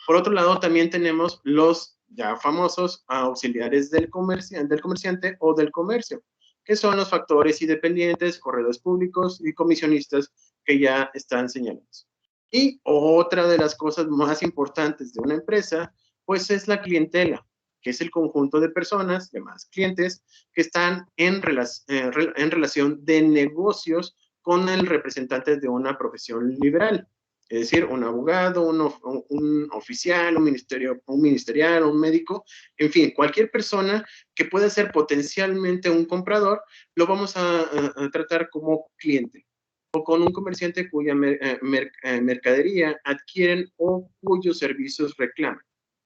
Por otro lado, también tenemos los ya famosos auxiliares del comerciante o del comercio, que son los factores independientes, corredores públicos y comisionistas que ya están señalados. Y otra de las cosas más importantes de una empresa, pues es la clientela, que es el conjunto de personas, llamadas clientes, que están en relación de negocios con el representante de una profesión liberal. Es decir, un abogado, un oficial, un ministerial, un médico, en fin, cualquier persona que pueda ser potencialmente un comprador, lo vamos a tratar como cliente o con un comerciante cuya mercadería adquieren o cuyos servicios reclaman.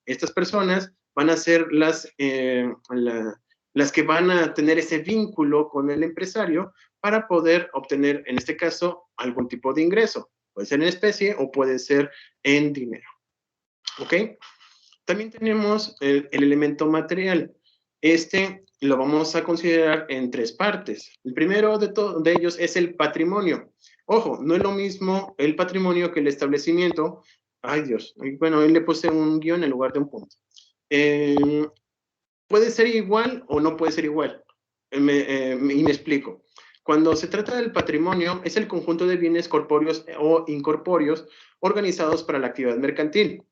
Estas personas van a ser las que van a tener ese vínculo con el empresario para poder obtener, en este caso, algún tipo de ingreso. Puede ser en especie o puede ser en dinero. ¿Ok? También tenemos el elemento material. Lo vamos a considerar en tres partes. El primero de ellos es el patrimonio. Ojo, no es lo mismo el patrimonio que el establecimiento. Ay, Dios. Bueno, ahí le puse un guión en lugar de un punto. Puede ser igual o no puede ser igual. Y me explico. Cuando se trata del patrimonio, es el conjunto de bienes corpóreos o incorpóreos organizados para la actividad mercantil.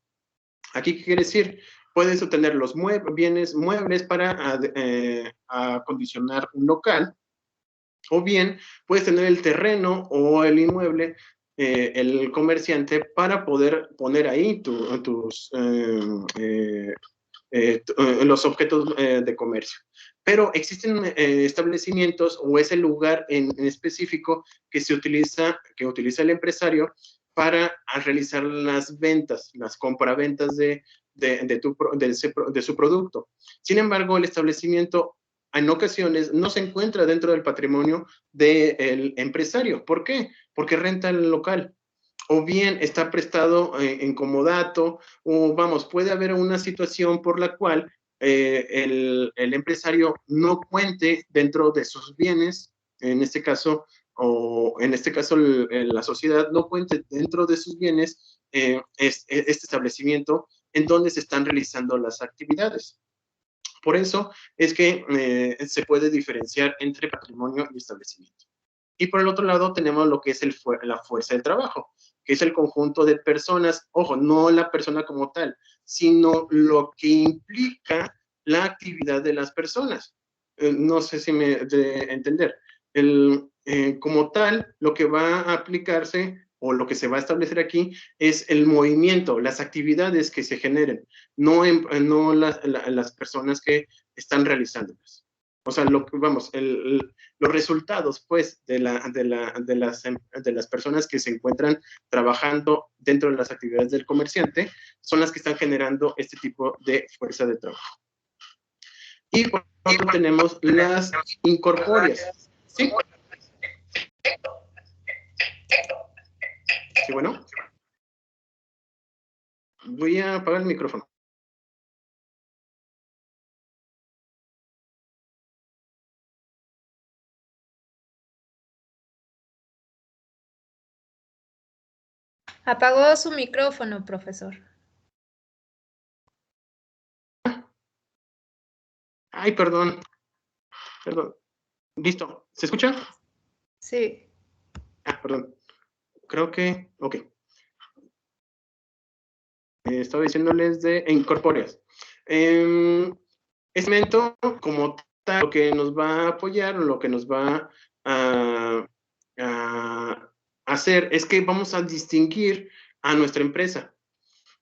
Aquí, ¿qué quiere decir? Puedes obtener los bienes muebles para acondicionar un local, o bien puedes tener el terreno o el inmueble, el comerciante, para poder poner ahí los objetos de comercio. Pero existen establecimientos o ese lugar en específico que utiliza el empresario para realizar las ventas, las compraventas de su producto. Sin embargo, el establecimiento en ocasiones no se encuentra dentro del patrimonio del empresario. ¿Por qué? Porque renta el local, o bien está prestado en comodato, o vamos, puede haber una situación por la cual el empresario no cuente dentro de sus bienes, en este caso, la sociedad no cuente dentro de sus bienes este establecimiento en donde se están realizando las actividades. Por eso es que se puede diferenciar entre patrimonio y establecimiento. Y por el otro lado tenemos lo que es la fuerza del trabajo, que es el conjunto de personas, ojo, no la persona como tal, sino lo que implica la actividad de las personas. No sé si me de entender. Como tal, lo que va a aplicarse o lo que se va a establecer aquí es el movimiento, las actividades que se generen, no las personas que están realizándolas. O sea, los resultados, pues, de las personas que se encuentran trabajando dentro de las actividades del comerciante son las que están generando este tipo de fuerza de trabajo. Y por otro tenemos las incorpóreas. ¿Sí? ¿Sí, bueno? Voy a apagar el micrófono. Apagó su micrófono, profesor. Ay, perdón. Perdón. ¿Listo? ¿Se escucha? Sí. Perdón. Creo que... Ok. estaba diciéndoles de incorpóreas. Este elemento, como tal, lo que nos va a apoyar, lo que nos va a hacer es que vamos a distinguir a nuestra empresa.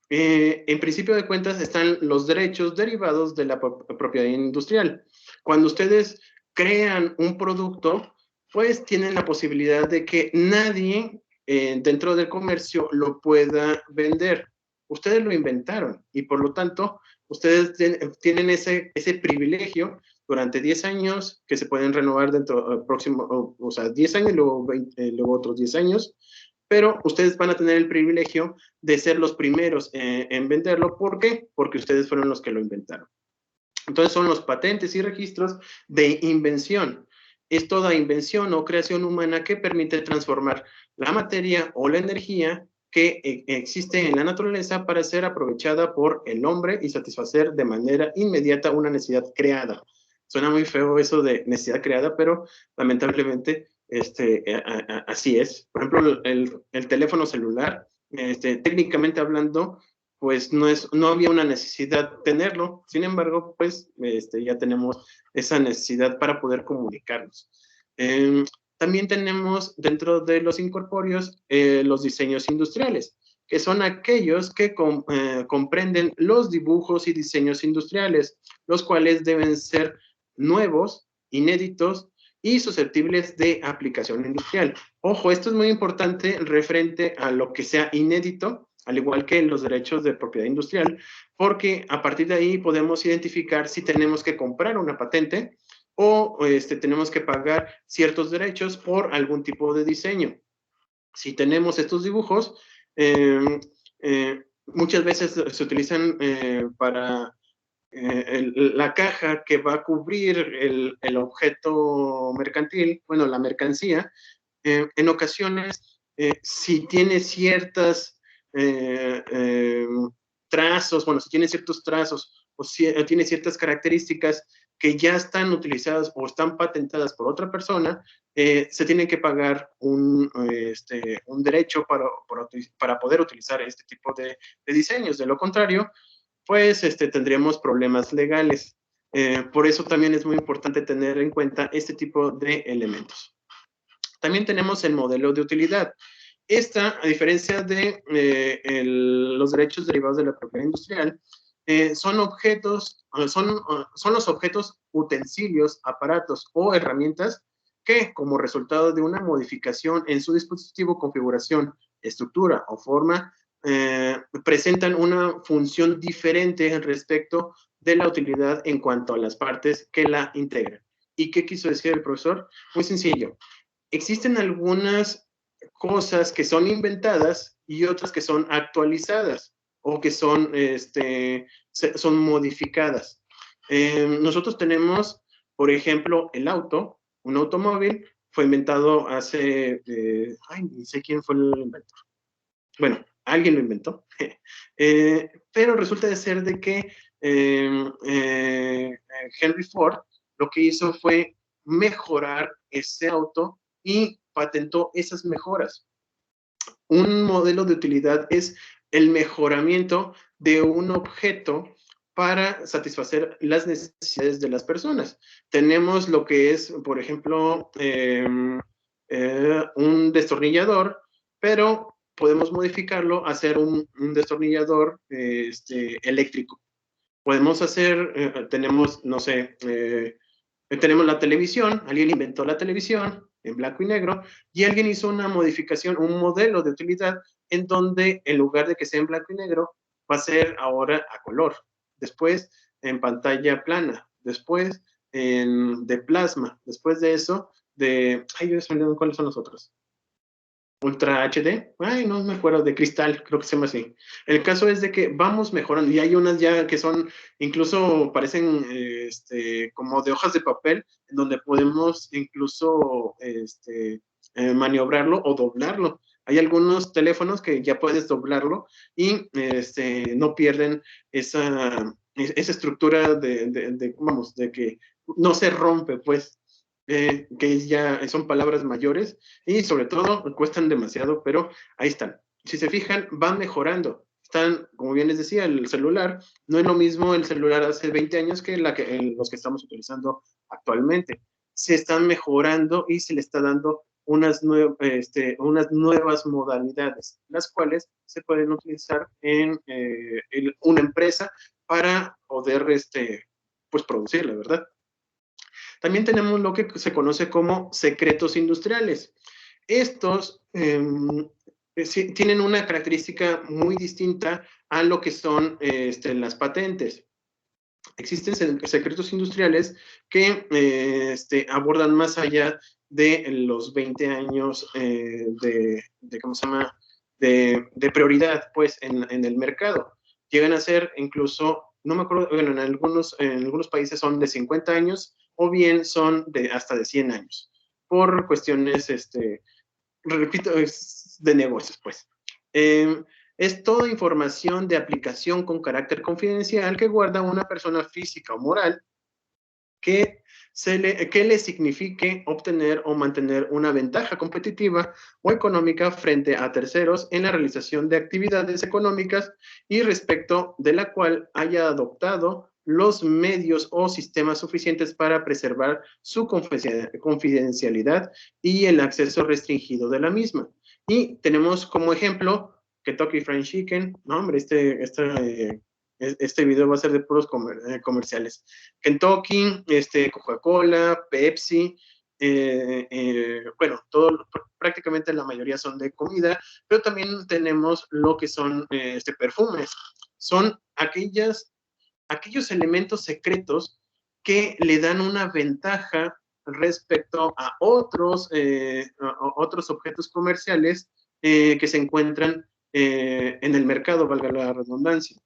En principio de cuentas están los derechos derivados de la propiedad industrial. Cuando ustedes crean un producto, pues tienen la posibilidad de que nadie dentro del comercio lo pueda vender. Ustedes lo inventaron y por lo tanto ustedes tienen ese privilegio durante 10 años que se pueden renovar dentro del próximo, o sea, 10 años y luego, luego otros 10 años, pero ustedes van a tener el privilegio de ser los primeros en venderlo. ¿Por qué? Porque ustedes fueron los que lo inventaron. Entonces son los patentes y registros de invención. Es toda invención o creación humana que permite transformar la materia o la energía que existe en la naturaleza para ser aprovechada por el hombre y satisfacer de manera inmediata una necesidad creada. Suena muy feo eso de necesidad creada, pero lamentablemente así es. Por ejemplo, el teléfono celular, técnicamente hablando, pues no había una necesidad tenerlo. Sin embargo, pues ya tenemos esa necesidad para poder comunicarnos. También tenemos dentro de los incorpóreos los diseños industriales, que son aquellos que comprenden los dibujos y diseños industriales, los cuales deben ser nuevos, inéditos y susceptibles de aplicación industrial. Ojo, esto es muy importante referente a lo que sea inédito, al igual que los derechos de propiedad industrial, porque a partir de ahí podemos identificar si tenemos que comprar una patente o tenemos que pagar ciertos derechos por algún tipo de diseño. Si tenemos estos dibujos, muchas veces se utilizan para la caja que va a cubrir el objeto mercantil, bueno, la mercancía. En ocasiones, si tiene ciertas trazos, bueno, si tiene ciertos trazos o si tiene ciertas características que ya están utilizadas o están patentadas por otra persona, se tiene que pagar un derecho para poder utilizar este tipo de diseños. De lo contrario, pues tendríamos problemas legales. Por eso también es muy importante tener en cuenta este tipo de elementos. También tenemos el modelo de utilidad. Esta, a diferencia de los derechos derivados de la propiedad industrial, son los objetos, utensilios, aparatos o herramientas que, como resultado de una modificación en su dispositivo, configuración, estructura o forma, presentan una función diferente respecto de la utilidad en cuanto a las partes que la integran. ¿Y qué quiso decir el profesor? Muy sencillo. Existen algunas cosas que son inventadas y otras que son actualizadas o que son modificadas. Nosotros tenemos, por ejemplo, el auto, un automóvil, fue inventado hace, ni sé quién fue el inventor. Bueno, alguien lo inventó, pero resulta de ser de que Henry Ford lo que hizo fue mejorar ese auto y patentó esas mejoras. Un modelo de utilidad es el mejoramiento de un objeto para satisfacer las necesidades de las personas. Tenemos lo que es, por ejemplo, un destornillador, pero podemos modificarlo a hacer un destornillador eléctrico. Podemos hacer, tenemos, no sé, tenemos la televisión, alguien inventó la televisión en blanco y negro y alguien hizo una modificación, un modelo de utilidad en donde en lugar de que sea en blanco y negro, va a ser ahora a color. Después en pantalla plana, después de plasma, después de eso, ¿cuáles son los otros? Ultra HD, no me acuerdo, de cristal, creo que se llama así. El caso es de que vamos mejorando y hay unas ya que son, incluso parecen como de hojas de papel, en donde podemos incluso maniobrarlo o doblarlo. Hay algunos teléfonos que ya puedes doblarlo y no pierden esa estructura de que no se rompe, pues. Que ya son palabras mayores y sobre todo cuestan demasiado, pero ahí están. Si se fijan, van mejorando. están, como bien les decía, el celular, no es lo mismo el celular hace 20 años que los que estamos utilizando actualmente. Se están mejorando y se le está dando unas nuevas modalidades, las cuales se pueden utilizar en una empresa para poder pues producirla, ¿verdad? También tenemos lo que se conoce como secretos industriales. Estos tienen una característica muy distinta a lo que son las patentes. Existen secretos industriales que abordan más allá de los 20 años ¿cómo se llama? De prioridad, pues, en el mercado. Llegan a ser incluso, no me acuerdo, bueno, en algunos países son de 50 años o bien son hasta de 100 años, por cuestiones, repito, es de negocios, pues. Es toda información de aplicación con carácter confidencial que guarda una persona física o moral que le signifique obtener o mantener una ventaja competitiva o económica frente a terceros en la realización de actividades económicas y respecto de la cual haya adoptado los medios o sistemas suficientes para preservar su confidencialidad y el acceso restringido de la misma. Y tenemos como ejemplo Kentucky Fried Chicken, no hombre, este video va a ser de puros comerciales. Kentucky, Coca-Cola, Pepsi, bueno, prácticamente la mayoría son de comida, pero también tenemos lo que son perfumes. Son aquellos elementos secretos que le dan una ventaja respecto a otros objetos comerciales que se encuentran en el mercado, valga la redundancia.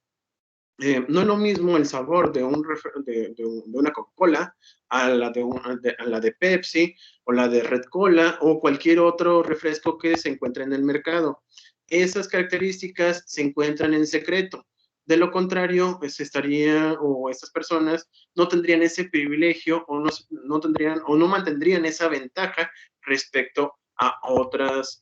No es lo mismo el sabor de una Coca-Cola a la de Pepsi o la de Red Cola o cualquier otro refresco que se encuentre en el mercado. Esas características se encuentran en secreto. De lo contrario, pues estas personas no tendrían ese privilegio o no mantendrían esa ventaja respecto a otras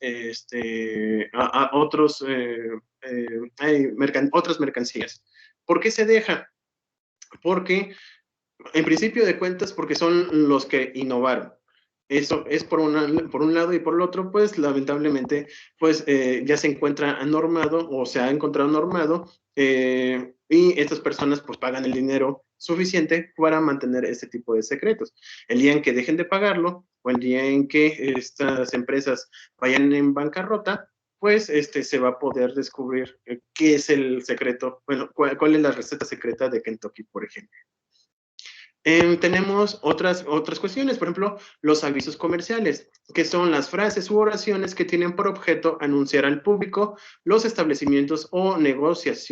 otras mercancías. ¿Por qué se deja? Porque, en principio de cuentas, porque son los que innovaron. Eso es por un lado, y por el otro, pues, lamentablemente, pues, ya se encuentra normado, o se ha encontrado normado, y estas personas, pues, pagan el dinero suficiente para mantener este tipo de secretos. El día en que dejen de pagarlo, o el día en que estas empresas vayan en bancarrota, pues se va a poder descubrir qué es el secreto, bueno, cuál es la receta secreta de Kentucky, por ejemplo. Tenemos otras cuestiones, por ejemplo, los avisos comerciales, que son las frases u oraciones que tienen por objeto anunciar al público los establecimientos o negocios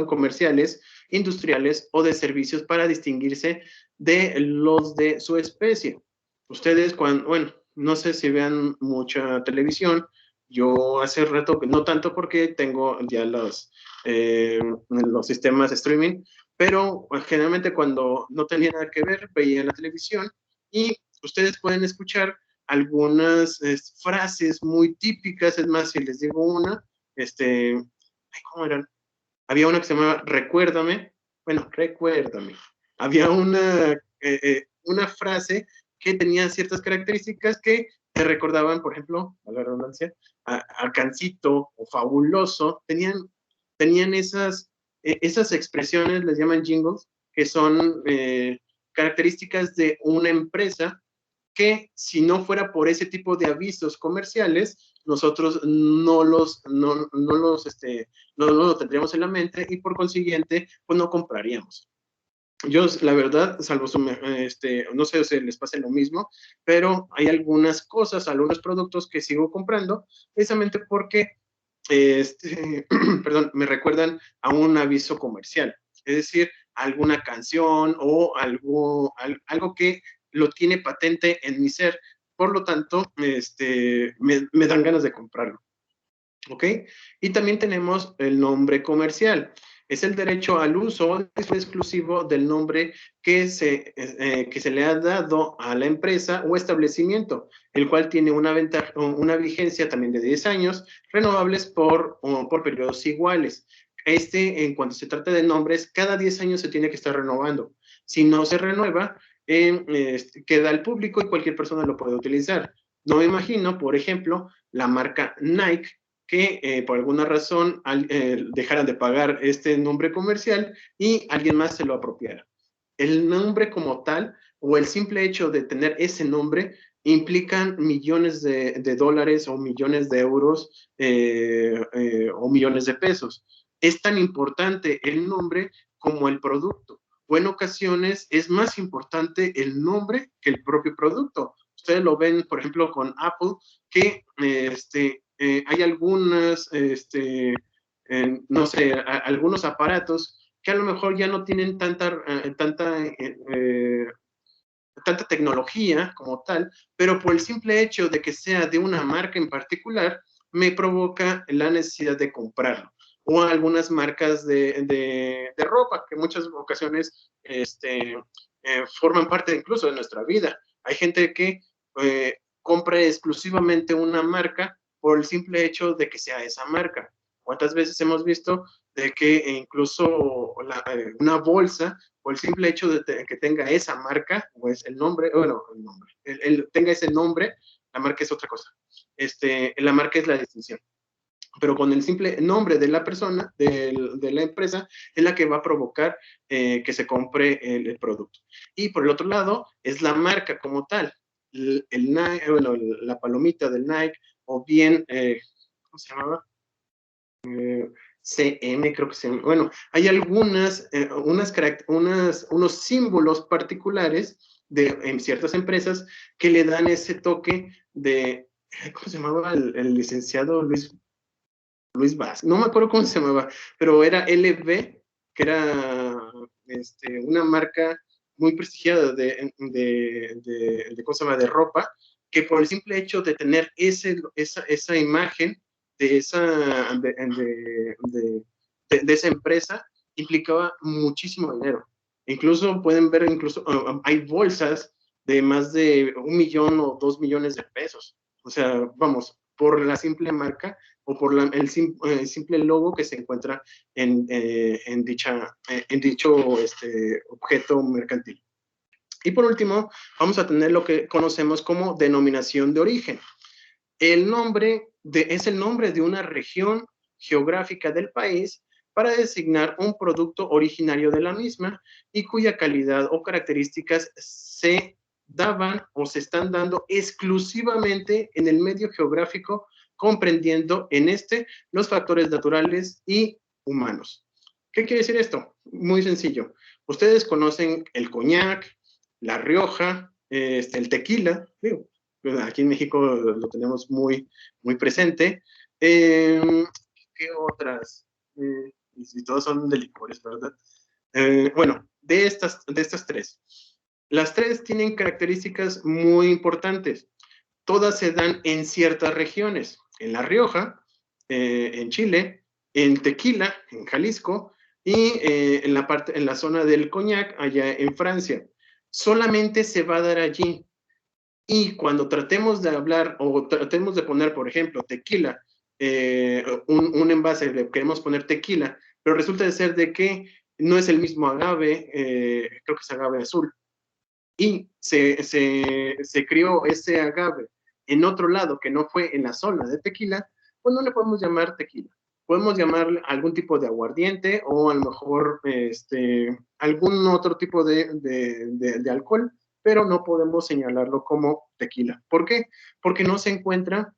comerciales, industriales o de servicios para distinguirse de los de su especie. Ustedes, bueno, no sé si vean mucha televisión. Yo hace rato, no tanto porque tengo ya los sistemas de streaming, pero generalmente cuando no tenía nada que ver, veía la televisión y ustedes pueden escuchar algunas frases muy típicas. Es más, si les digo una, ¿cómo eran? Había una que se llamaba Recuérdame. Bueno, recuérdame. Había una frase que tenía ciertas características que te recordaban, por ejemplo, a la redundancia, a Cancito o Fabuloso. Tenían esas expresiones, les llaman jingles, que son características de una empresa que, si no fuera por ese tipo de avisos comerciales, nosotros no lo tendríamos en la mente y por consiguiente, pues no compraríamos. Yo, la verdad, salvo no sé si les pase lo mismo, pero hay algunas cosas, algunos productos que sigo comprando precisamente porque perdón, me recuerdan a un aviso comercial, es decir, alguna canción o algo que lo tiene patente en mi ser, por lo tanto, me dan ganas de comprarlo. ¿Ok? Y también tenemos el nombre comercial. Es el derecho al uso exclusivo del nombre que se le ha dado a la empresa o establecimiento, el cual tiene una vigencia también de 10 años, renovables por periodos iguales. En cuanto se trata de nombres, cada 10 años se tiene que estar renovando. Si no se renueva, queda al público y cualquier persona lo puede utilizar. No me imagino, por ejemplo, la marca Nike, que por alguna razón dejaran de pagar este nombre comercial y alguien más se lo apropiara. El nombre como tal, o el simple hecho de tener ese nombre, implican millones de dólares o millones de euros o millones de pesos. Es tan importante el nombre como el producto, o en ocasiones es más importante el nombre que el propio producto. Ustedes lo ven, por ejemplo, con Apple, que hay algunas, no sé, algunos aparatos que a lo mejor ya no tienen tanta tecnología como tal, pero por el simple hecho de que sea de una marca en particular, me provoca la necesidad de comprarlo. O algunas marcas de ropa, que en muchas ocasiones forman parte incluso de nuestra vida. Hay gente que compra exclusivamente una marca por el simple hecho de que sea esa marca. ¿Cuántas veces hemos visto de que incluso una bolsa, por el simple hecho de que tenga esa marca, pues el nombre, bueno, tenga ese nombre, la marca es otra cosa. La marca es la distinción. Pero con el simple nombre de la persona, de la empresa, es la que va a provocar que se compre el producto. Y por el otro lado, es la marca como tal. El Nike, bueno, la palomita del Nike, o bien, ¿cómo se llamaba? CM, creo que se llama. Bueno, hay algunas, unos símbolos particulares en ciertas empresas que le dan ese toque de, ¿cómo se llamaba el licenciado Luis Vaz? No me acuerdo cómo se llamaba, pero era LV, que era una marca muy prestigiada ¿cómo se llama? De ropa, que por el simple hecho de tener esa imagen de esa empresa implicaba muchísimo dinero. Incluso pueden ver, hay bolsas de más de 1 millón o 2 millones de pesos. O sea, vamos, por la simple marca o por el simple logo que se encuentra en dicho objeto mercantil. Y por último, vamos a tener lo que conocemos como denominación de origen. El nombre es el nombre de una región geográfica del país para designar un producto originario de la misma y cuya calidad o características se daban o se están dando exclusivamente en el medio geográfico, comprendiendo en los factores naturales y humanos. ¿Qué quiere decir esto? Muy sencillo. Ustedes conocen el coñac, la Rioja, el tequila, digo, aquí en México lo tenemos muy, muy presente. ¿Qué otras? Y todos son de licores, ¿verdad? Bueno, de estas tres. Las tres tienen características muy importantes. Todas se dan en ciertas regiones. En La Rioja, en Chile, en Tequila, en Jalisco, y en la zona del Coñac, allá en Francia. Solamente se va a dar allí. Y cuando tratemos de hablar o tratemos de poner, por ejemplo, tequila, un envase, le queremos poner tequila, pero resulta de ser de que no es el mismo agave, creo que es agave azul, y se crió ese agave en otro lado que no fue en la zona de tequila, pues no le podemos llamar tequila. Podemos llamarle algún tipo de aguardiente o a lo mejor algún otro tipo de alcohol, pero no podemos señalarlo como tequila. ¿Por qué? Porque no se encuentra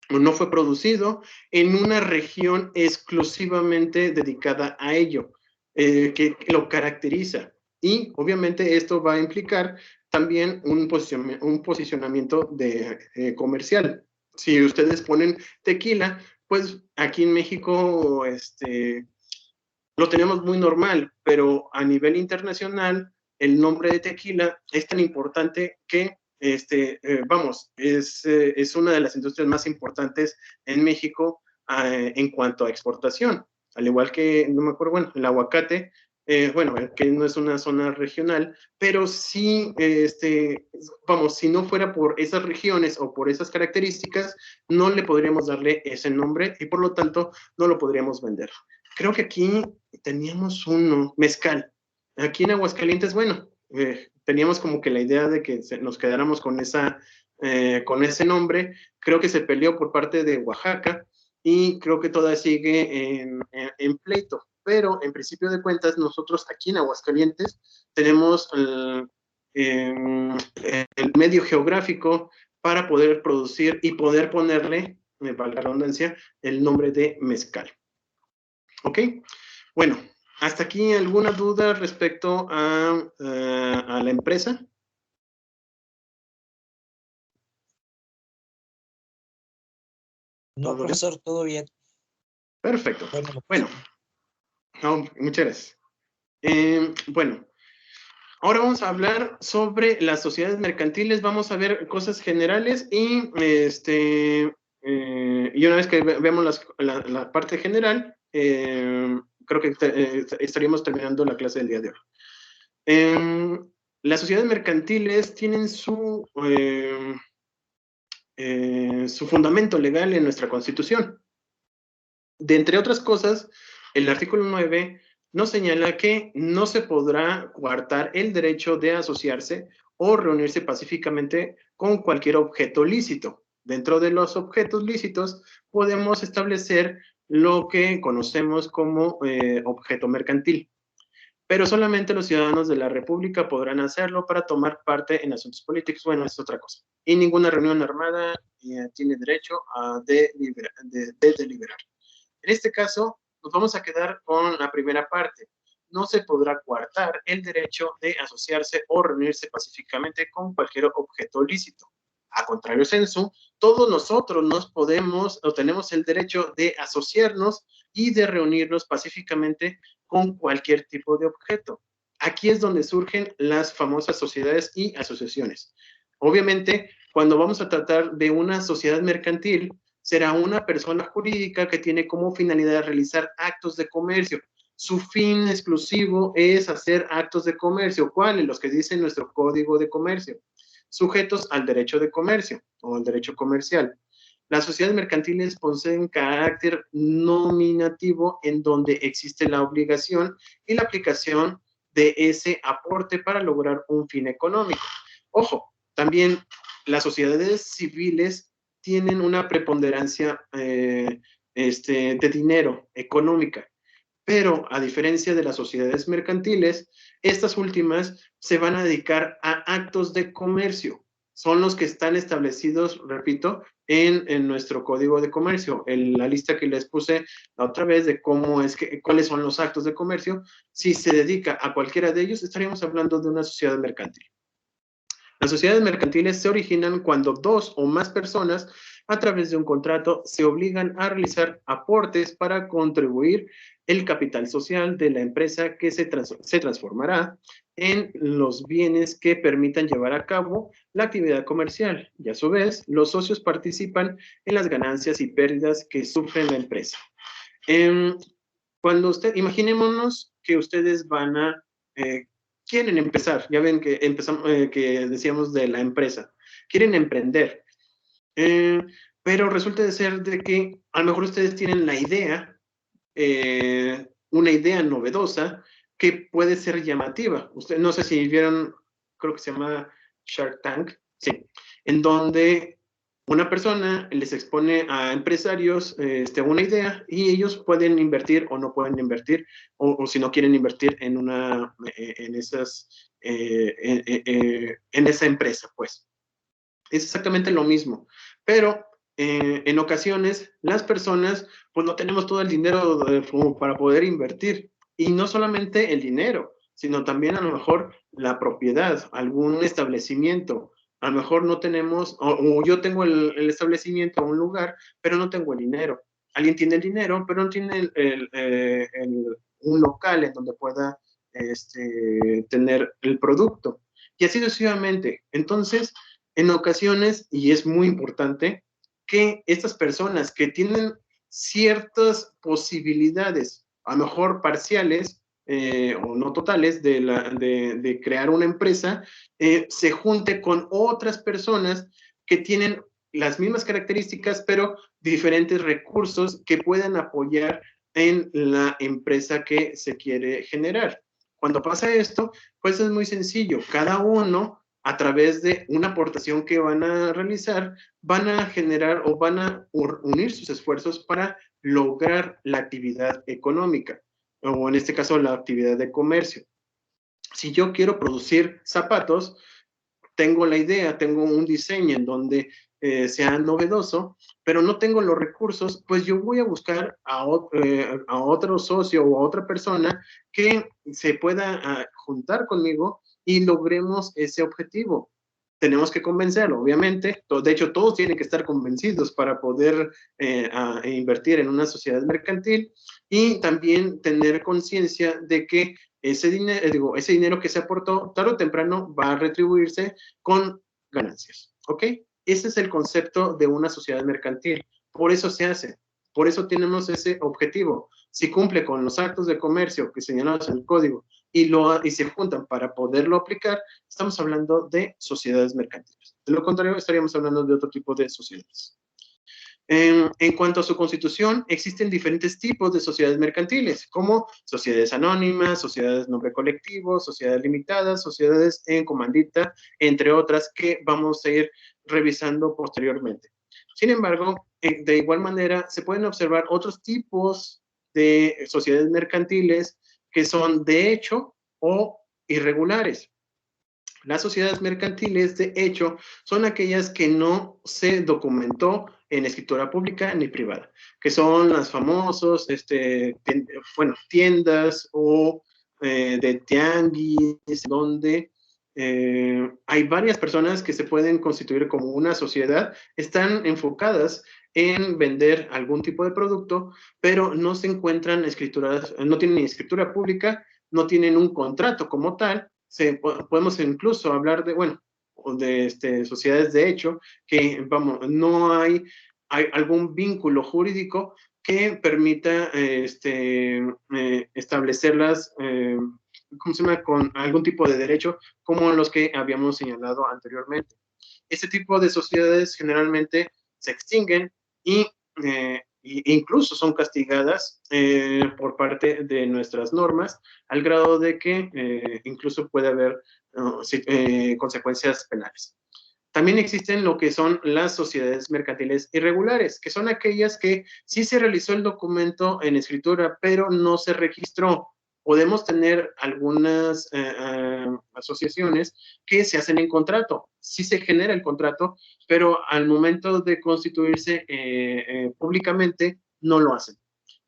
o no fue producido en una región exclusivamente dedicada a ello, que lo caracteriza. Y obviamente esto va a implicar también un posicionamiento comercial. Si ustedes ponen tequila, pues aquí en México lo tenemos muy normal, pero a nivel internacional el nombre de tequila es tan importante que vamos, es una de las industrias más importantes en México en cuanto a exportación. al igual que, no me acuerdo, bueno, el aguacate, bueno, que no es una zona regional, pero sí, vamos, si no fuera por esas regiones o por esas características, no le podríamos darle ese nombre y por lo tanto no lo podríamos vender. Creo que aquí teníamos uno, mezcal. Aquí en Aguascalientes, bueno, teníamos como que la idea de que nos quedáramos con ese nombre. Creo que se peleó por parte de Oaxaca y creo que todavía sigue en pleito. Pero en principio de cuentas, nosotros aquí en Aguascalientes tenemos el medio geográfico para poder producir y poder ponerle, valga la redundancia, el nombre de mezcal. ¿Ok? Bueno, ¿hasta aquí alguna duda respecto a la empresa? No, profesor, todo bien. Perfecto. Bueno, no, muchas gracias. Bueno, ahora vamos a hablar sobre las sociedades mercantiles. Vamos a ver cosas generales y una vez que veamos la parte general, creo que estaríamos terminando la clase del día de hoy. Las sociedades mercantiles tienen su fundamento legal en nuestra Constitución. De entre otras cosas, el artículo 9 nos señala que no se podrá coartar el derecho de asociarse o reunirse pacíficamente con cualquier objeto lícito. Dentro de los objetos lícitos podemos establecer lo que conocemos como objeto mercantil. Pero solamente los ciudadanos de la República podrán hacerlo para tomar parte en asuntos políticos. Bueno, es otra cosa. Y ninguna reunión armada tiene derecho a deliberar. En este caso, nos vamos a quedar con la primera parte. No se podrá coartar el derecho de asociarse o reunirse pacíficamente con cualquier objeto lícito. A contrario sensu, todos nosotros nos podemos o tenemos el derecho de asociarnos y de reunirnos pacíficamente con cualquier tipo de objeto. Aquí es donde surgen las famosas sociedades y asociaciones. Obviamente, cuando vamos a tratar de una sociedad mercantil, será una persona jurídica que tiene como finalidad realizar actos de comercio. Su fin exclusivo es hacer actos de comercio. ¿Cuáles? Los que dice nuestro Código de Comercio, sujetos al derecho de comercio o al derecho comercial. Las sociedades mercantiles poseen carácter nominativo en donde existe la obligación y la aplicación de ese aporte para lograr un fin económico. Ojo, también las sociedades civiles tienen una preponderancia de dinero, económica, pero a diferencia de las sociedades mercantiles, estas últimas se van a dedicar a actos de comercio. Son los que están establecidos, repito, en nuestro Código de Comercio. En la lista que les puse la otra vez de cuáles son los actos de comercio, si se dedica a cualquiera de ellos, estaríamos hablando de una sociedad mercantil. Las sociedades mercantiles se originan cuando dos o más personas, a través de un contrato, se obligan a realizar aportes para contribuir el capital social de la empresa que se transformará en los bienes que permitan llevar a cabo la actividad comercial. Y a su vez, los socios participan en las ganancias y pérdidas que sufre la empresa. Imaginémonos que ustedes van a quieren empezar, ya ven que que decíamos de la empresa, quieren emprender, pero resulta de ser de que a lo mejor ustedes tienen la idea, una idea novedosa que puede ser llamativa. Ustedes no sé si vieron, creo que se llama Shark Tank, sí, en donde una persona les expone a empresarios una idea y ellos pueden invertir o no pueden invertir, o si no quieren invertir en esa empresa, pues. Es exactamente lo mismo, pero en ocasiones las personas pues no tenemos todo el dinero como para poder invertir, y no solamente el dinero, sino también a lo mejor la propiedad, algún establecimiento. A lo mejor no tenemos, o yo tengo el establecimiento, un lugar, pero no tengo el dinero. Alguien tiene el dinero, pero no tiene un local en donde pueda tener el producto. Y así sucesivamente. Entonces, en ocasiones, y es muy importante, que estas personas que tienen ciertas posibilidades a lo mejor parciales o no totales de crear una empresa, se junte con otras personas que tienen las mismas características, pero diferentes recursos que puedan apoyar en la empresa que se quiere generar. Cuando pasa esto, pues es muy sencillo. Cada uno, a través de una aportación que van a realizar, van a generar o van a unir sus esfuerzos para lograr la actividad económica, o en este caso la actividad de comercio. Si yo quiero producir zapatos, tengo la idea, tengo un diseño en donde sea novedoso, pero no tengo los recursos, pues yo voy a buscar a otro socio o a otra persona que se pueda juntar conmigo y logremos ese objetivo. Tenemos que convencerlo, obviamente. De hecho, todos tienen que estar convencidos para poder invertir en una sociedad mercantil, y también tener conciencia de que ese dinero que se aportó, tarde o temprano, va a retribuirse con ganancias, ¿ok? Ese es el concepto de una sociedad mercantil. Por eso se hace, por eso tenemos ese objetivo. Si cumple con los actos de comercio que señalamos en el código y se juntan para poderlo aplicar, estamos hablando de sociedades mercantiles. De lo contrario, estaríamos hablando de otro tipo de sociedades. En cuanto a su constitución, existen diferentes tipos de sociedades mercantiles, como sociedades anónimas, sociedades nombre colectivo, sociedades limitadas, sociedades en comandita, entre otras que vamos a ir revisando posteriormente. Sin embargo, de igual manera, se pueden observar otros tipos de sociedades mercantiles que son de hecho o irregulares. Las sociedades mercantiles, de hecho, son aquellas que no se documentó en escritura pública ni privada, que son las famosos, tiendas o de tianguis, donde hay varias personas que se pueden constituir como una sociedad, están enfocadas en vender algún tipo de producto, pero no se encuentran escrituradas, no tienen ni escritura pública, no tienen un contrato como tal. Podemos incluso hablar de sociedades de hecho, que no hay algún vínculo jurídico que permita establecerlas, ¿cómo se llama?, con algún tipo de derecho como los que habíamos señalado anteriormente. Este tipo de sociedades generalmente se extinguen y incluso son castigadas por parte de nuestras normas, al grado de que incluso puede haber consecuencias penales. También existen lo que son las sociedades mercantiles irregulares, que son aquellas que sí se realizó el documento en escritura, pero no se registró. Podemos tener algunas asociaciones que se hacen en contrato. Sí se genera el contrato, pero al momento de constituirse públicamente no lo hacen.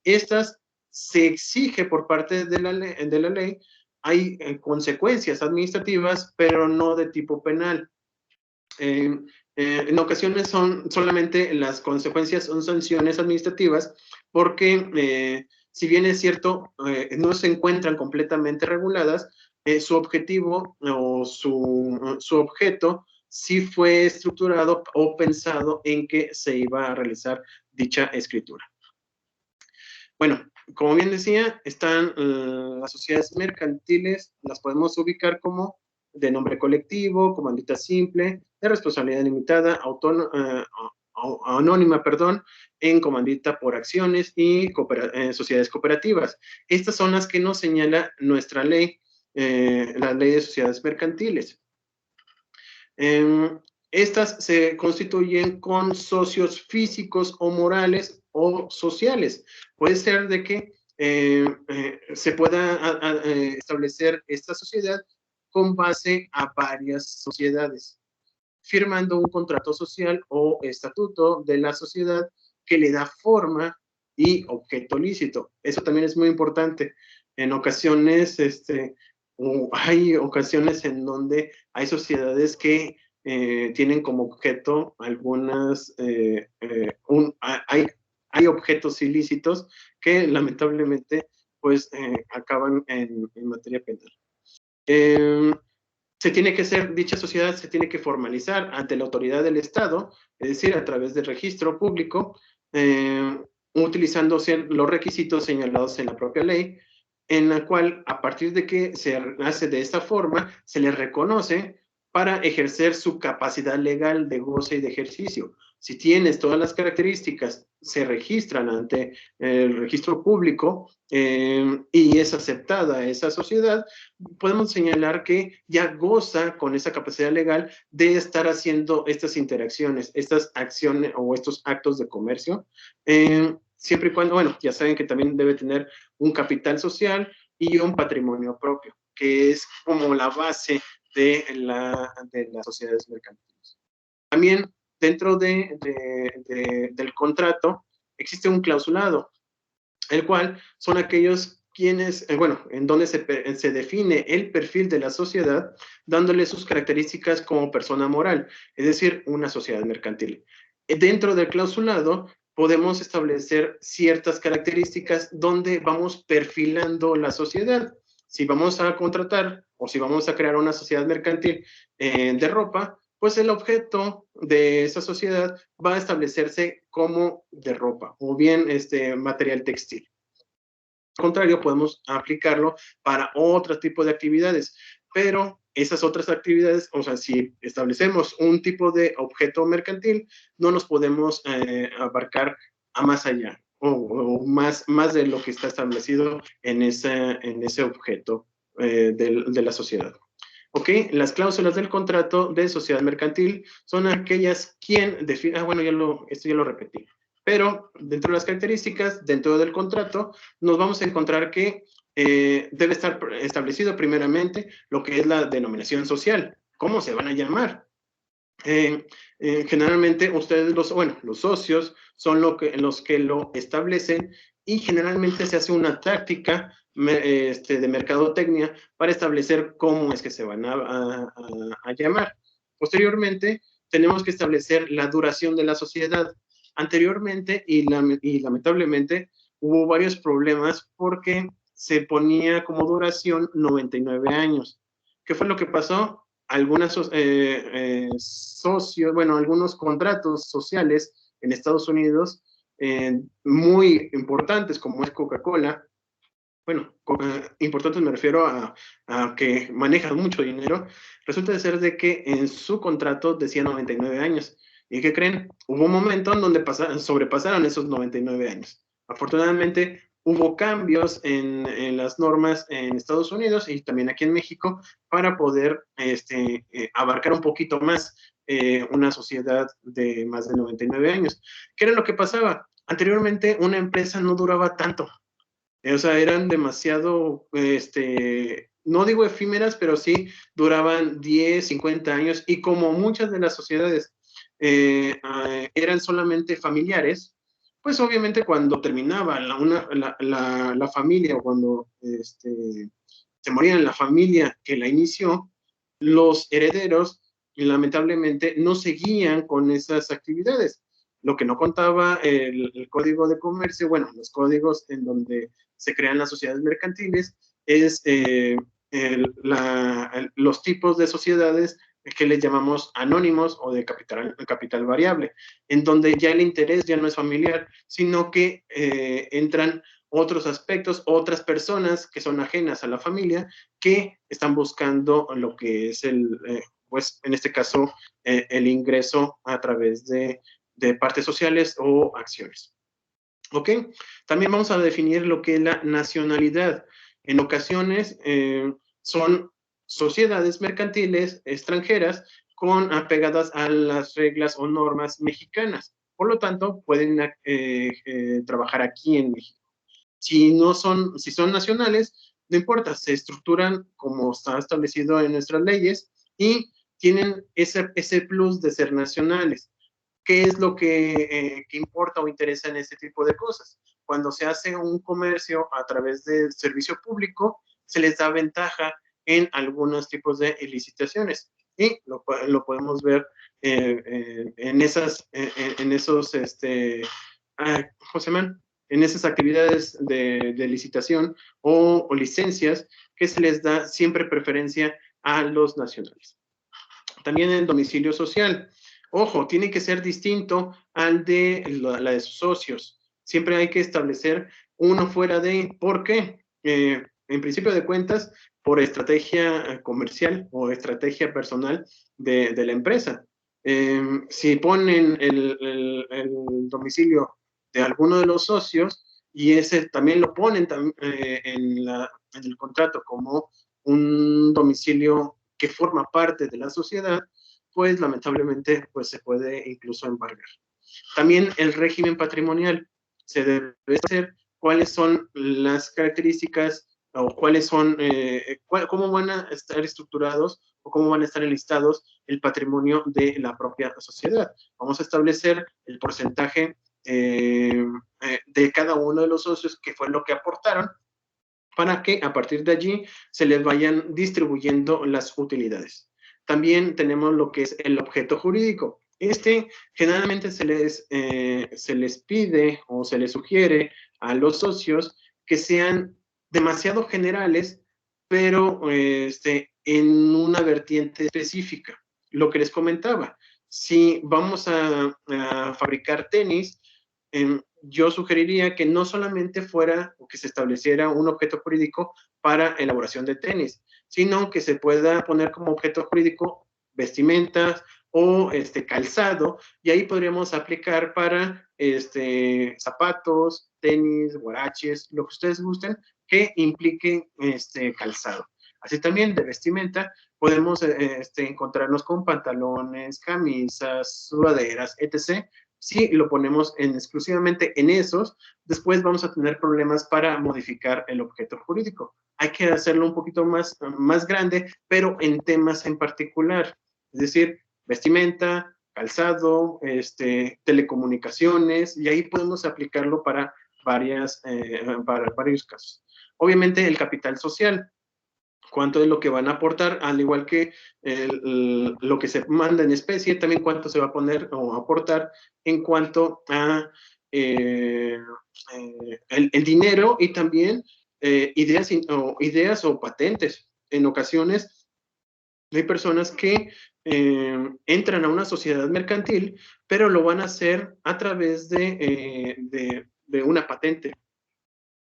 Estas se exige por parte de la ley. Hay consecuencias administrativas, pero no de tipo penal. En ocasiones solamente las consecuencias son sanciones administrativas, porque si bien es cierto, no se encuentran completamente reguladas, su objetivo o su objeto sí fue estructurado o pensado en que se iba a realizar dicha escritura. Bueno, como bien decía, están las sociedades mercantiles, las podemos ubicar como de nombre colectivo, comandita simple, de responsabilidad limitada, anónima, en comandita por acciones y sociedades cooperativas. Estas son las que nos señala nuestra ley, la ley de sociedades mercantiles. Estas se constituyen con socios físicos o morales o sociales. Puede ser de que se pueda establecer esta sociedad con base a varias sociedades, firmando un contrato social o estatuto de la sociedad que le da forma y objeto lícito. Eso también es muy importante. En ocasiones, hay ocasiones en donde hay sociedades que tienen como objeto algunas, hay objetos ilícitos que lamentablemente pues acaban en materia penal. Dicha sociedad se tiene que formalizar ante la autoridad del Estado, es decir, a través del registro público, utilizando los requisitos señalados en la propia ley, en la cual, a partir de que se hace de esta forma, se le reconoce para ejercer su capacidad legal de goce y de ejercicio. Si tienes todas las características, se registran ante el registro público y es aceptada esa sociedad, podemos señalar que ya goza con esa capacidad legal de estar haciendo estas interacciones, estas acciones o estos actos de comercio, siempre y cuando, bueno, ya saben que también debe tener un capital social y un patrimonio propio, que es como la base de las sociedades mercantiles. También dentro del contrato existe un clausulado, el cual son aquellos quienes, bueno, en donde se define el perfil de la sociedad, dándole sus características como persona moral, es decir, una sociedad mercantil. Dentro del clausulado podemos establecer ciertas características donde vamos perfilando la sociedad. Si vamos a contratar o si vamos a crear una sociedad mercantil de ropa, pues el objeto de esa sociedad va a establecerse como de ropa o bien material textil. Al contrario, podemos aplicarlo para otro tipo de actividades, pero esas otras actividades, o sea, si establecemos un tipo de objeto mercantil, no nos podemos abarcar a más allá o más de lo que está establecido en ese objeto de la sociedad. ¿Ok? Las cláusulas del contrato de sociedad mercantil son aquellas quien define, bueno, esto ya lo repetí, pero dentro de las características, dentro del contrato, nos vamos a encontrar que debe estar establecido primeramente lo que es la denominación social, cómo se van a llamar. Generalmente ustedes, los socios son los que lo establecen y generalmente se hace una táctica de mercadotecnia para establecer cómo es que se van a llamar. Posteriormente, tenemos que establecer la duración de la sociedad. Anteriormente, y lamentablemente, hubo varios problemas porque se ponía como duración 99 años. ¿Qué fue lo que pasó? Algunos algunos contratos sociales en Estados Unidos muy importantes, como es Coca-Cola. Bueno, importantes me refiero a que manejan mucho dinero. Resulta de ser de que en su contrato decía 99 años. ¿Y qué creen? Hubo un momento en donde sobrepasaron esos 99 años. Afortunadamente, hubo cambios en las normas en Estados Unidos y también aquí en México para poder abarcar un poquito más una sociedad de más de 99 años. ¿Qué era lo que pasaba? Anteriormente, una empresa no duraba tanto. O sea, eran demasiado, no digo efímeras, pero sí duraban 10, 50 años y como muchas de las sociedades eran solamente familiares, pues obviamente cuando terminaba la familia o cuando se moría en la familia que la inició, los herederos lamentablemente no seguían con esas actividades. Lo que no contaba el Código de Comercio, bueno, los códigos en donde se crean las sociedades mercantiles, es los tipos de sociedades que les llamamos anónimos o de capital variable, en donde ya el interés ya no es familiar, sino que entran otros aspectos, otras personas que son ajenas a la familia, que están buscando lo que es pues en este caso, el ingreso a través de partes sociales o acciones. ¿Ok? También vamos a definir lo que es la nacionalidad. En ocasiones son sociedades mercantiles extranjeras apegadas a las reglas o normas mexicanas. Por lo tanto, pueden trabajar aquí en México. Si son nacionales, no importa, se estructuran como está establecido en nuestras leyes y tienen ese plus de ser nacionales. ¿Qué es lo que importa o interesa en este tipo de cosas? Cuando se hace un comercio a través del servicio público, se les da ventaja en algunos tipos de licitaciones. Y lo podemos ver en esos, ¿cómo se llaman? En esas actividades de licitación o licencias que se les da siempre preferencia a los nacionales. También el domicilio social. Ojo, tiene que ser distinto al de la de sus socios. siempre hay que establecer uno fuera de, ¿por qué? En principio de cuentas, por estrategia comercial o estrategia personal de la empresa. Si ponen el domicilio de alguno de los socios y ese también lo ponen en el contrato como un domicilio que forma parte de la sociedad, pues lamentablemente pues se puede incluso embargar. También el régimen patrimonial se debe hacer, cuáles son las características o cuáles son, cómo van a estar estructurados o cómo van a estar enlistados el patrimonio de la propia sociedad. Vamos a establecer el porcentaje de cada uno de los socios, que fue lo que aportaron, para que a partir de allí se les vayan distribuyendo las utilidades. También tenemos lo que es el objeto jurídico. Generalmente se les pide o se les sugiere a los socios que sean demasiado generales, pero en una vertiente específica. Lo que les comentaba, si vamos a fabricar tenis, yo sugeriría que no solamente fuera o que se estableciera un objeto jurídico para elaboración de tenis, sino que se pueda poner como objeto jurídico vestimentas o calzado, y ahí podríamos aplicar para zapatos, tenis, guaraches, lo que ustedes gusten, que impliquen calzado. Así también de vestimenta podemos encontrarnos con pantalones, camisas, sudaderas, etc. Si lo ponemos exclusivamente en esos, después vamos a tener problemas para modificar el objeto jurídico. Hay que hacerlo un poquito más grande, pero en temas en particular. Es decir, vestimenta, calzado, telecomunicaciones, y ahí podemos aplicarlo para varios casos. Obviamente el capital social, cuánto es lo que van a aportar, al igual que lo que se manda en especie, también cuánto se va a poner o aportar en cuanto a el dinero, y también ideas o patentes. En ocasiones hay personas que entran a una sociedad mercantil, pero lo van a hacer a través de una patente.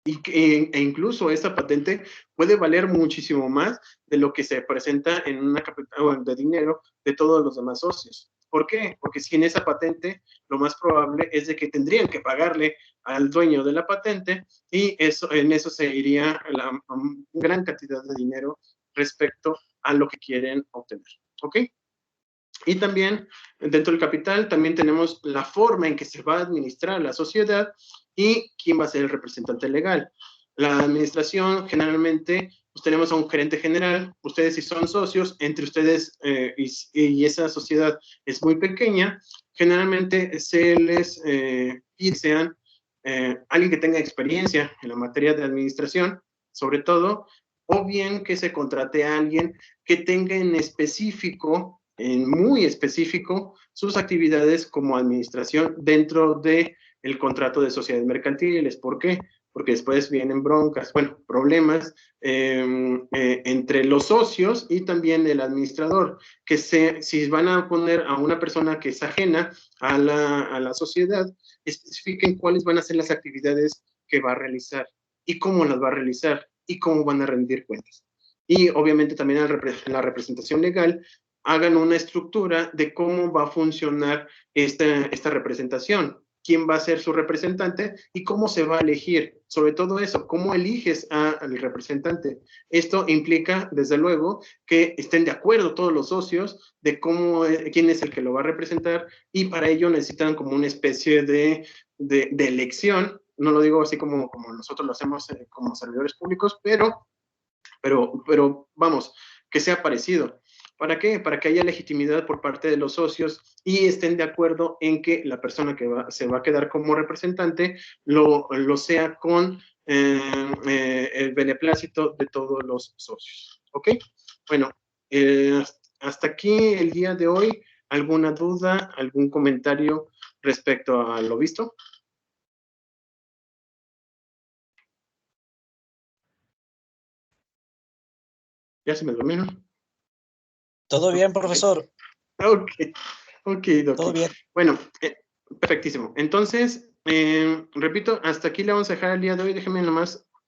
E incluso esa patente puede valer muchísimo más de lo que se presenta en una capital de dinero de todos los demás socios. ¿Por qué? Porque sin esa patente, lo más probable es de que tendrían que pagarle al dueño de la patente, y en eso se iría una gran cantidad de dinero respecto a lo que quieren obtener. ¿Ok? Y también, dentro del capital, también tenemos la forma en que se va a administrar la sociedad y quién va a ser el representante legal. La administración, generalmente, pues tenemos a un gerente general. Ustedes, si son socios, entre ustedes y esa sociedad es muy pequeña, generalmente se les pide sean alguien que tenga experiencia en la materia de administración, sobre todo, o bien que se contrate a alguien que tenga muy específico, sus actividades como administración dentro del contrato de sociedades mercantiles. ¿Por qué? Porque después vienen broncas, problemas entre los socios y también el administrador, que si van a poner a una persona que es ajena a la sociedad, especifiquen cuáles van a ser las actividades que va a realizar y cómo las va a realizar y cómo van a rendir cuentas. Y obviamente también la representación legal, hagan una estructura de cómo va a funcionar esta representación, quién va a ser su representante y cómo se va a elegir. Sobre todo eso, cómo eliges al representante. Esto implica, desde luego, que estén de acuerdo todos los socios de quién es el que lo va a representar, y para ello necesitan como una especie de elección. No lo digo así como nosotros lo hacemos como servidores públicos, pero vamos, que sea parecido. ¿Para qué? Para que haya legitimidad por parte de los socios y estén de acuerdo en que la persona que se va a quedar como representante lo sea con el beneplácito de todos los socios. ¿Ok? Bueno, hasta aquí el día de hoy. ¿Alguna duda, algún comentario respecto a lo visto? ¿Ya se me durmieron? Todo bien, profesor. Ok, doctor. Todo bien. Bueno, perfectísimo. Entonces, repito, hasta aquí le vamos a dejar el día de hoy. Déjenme nomás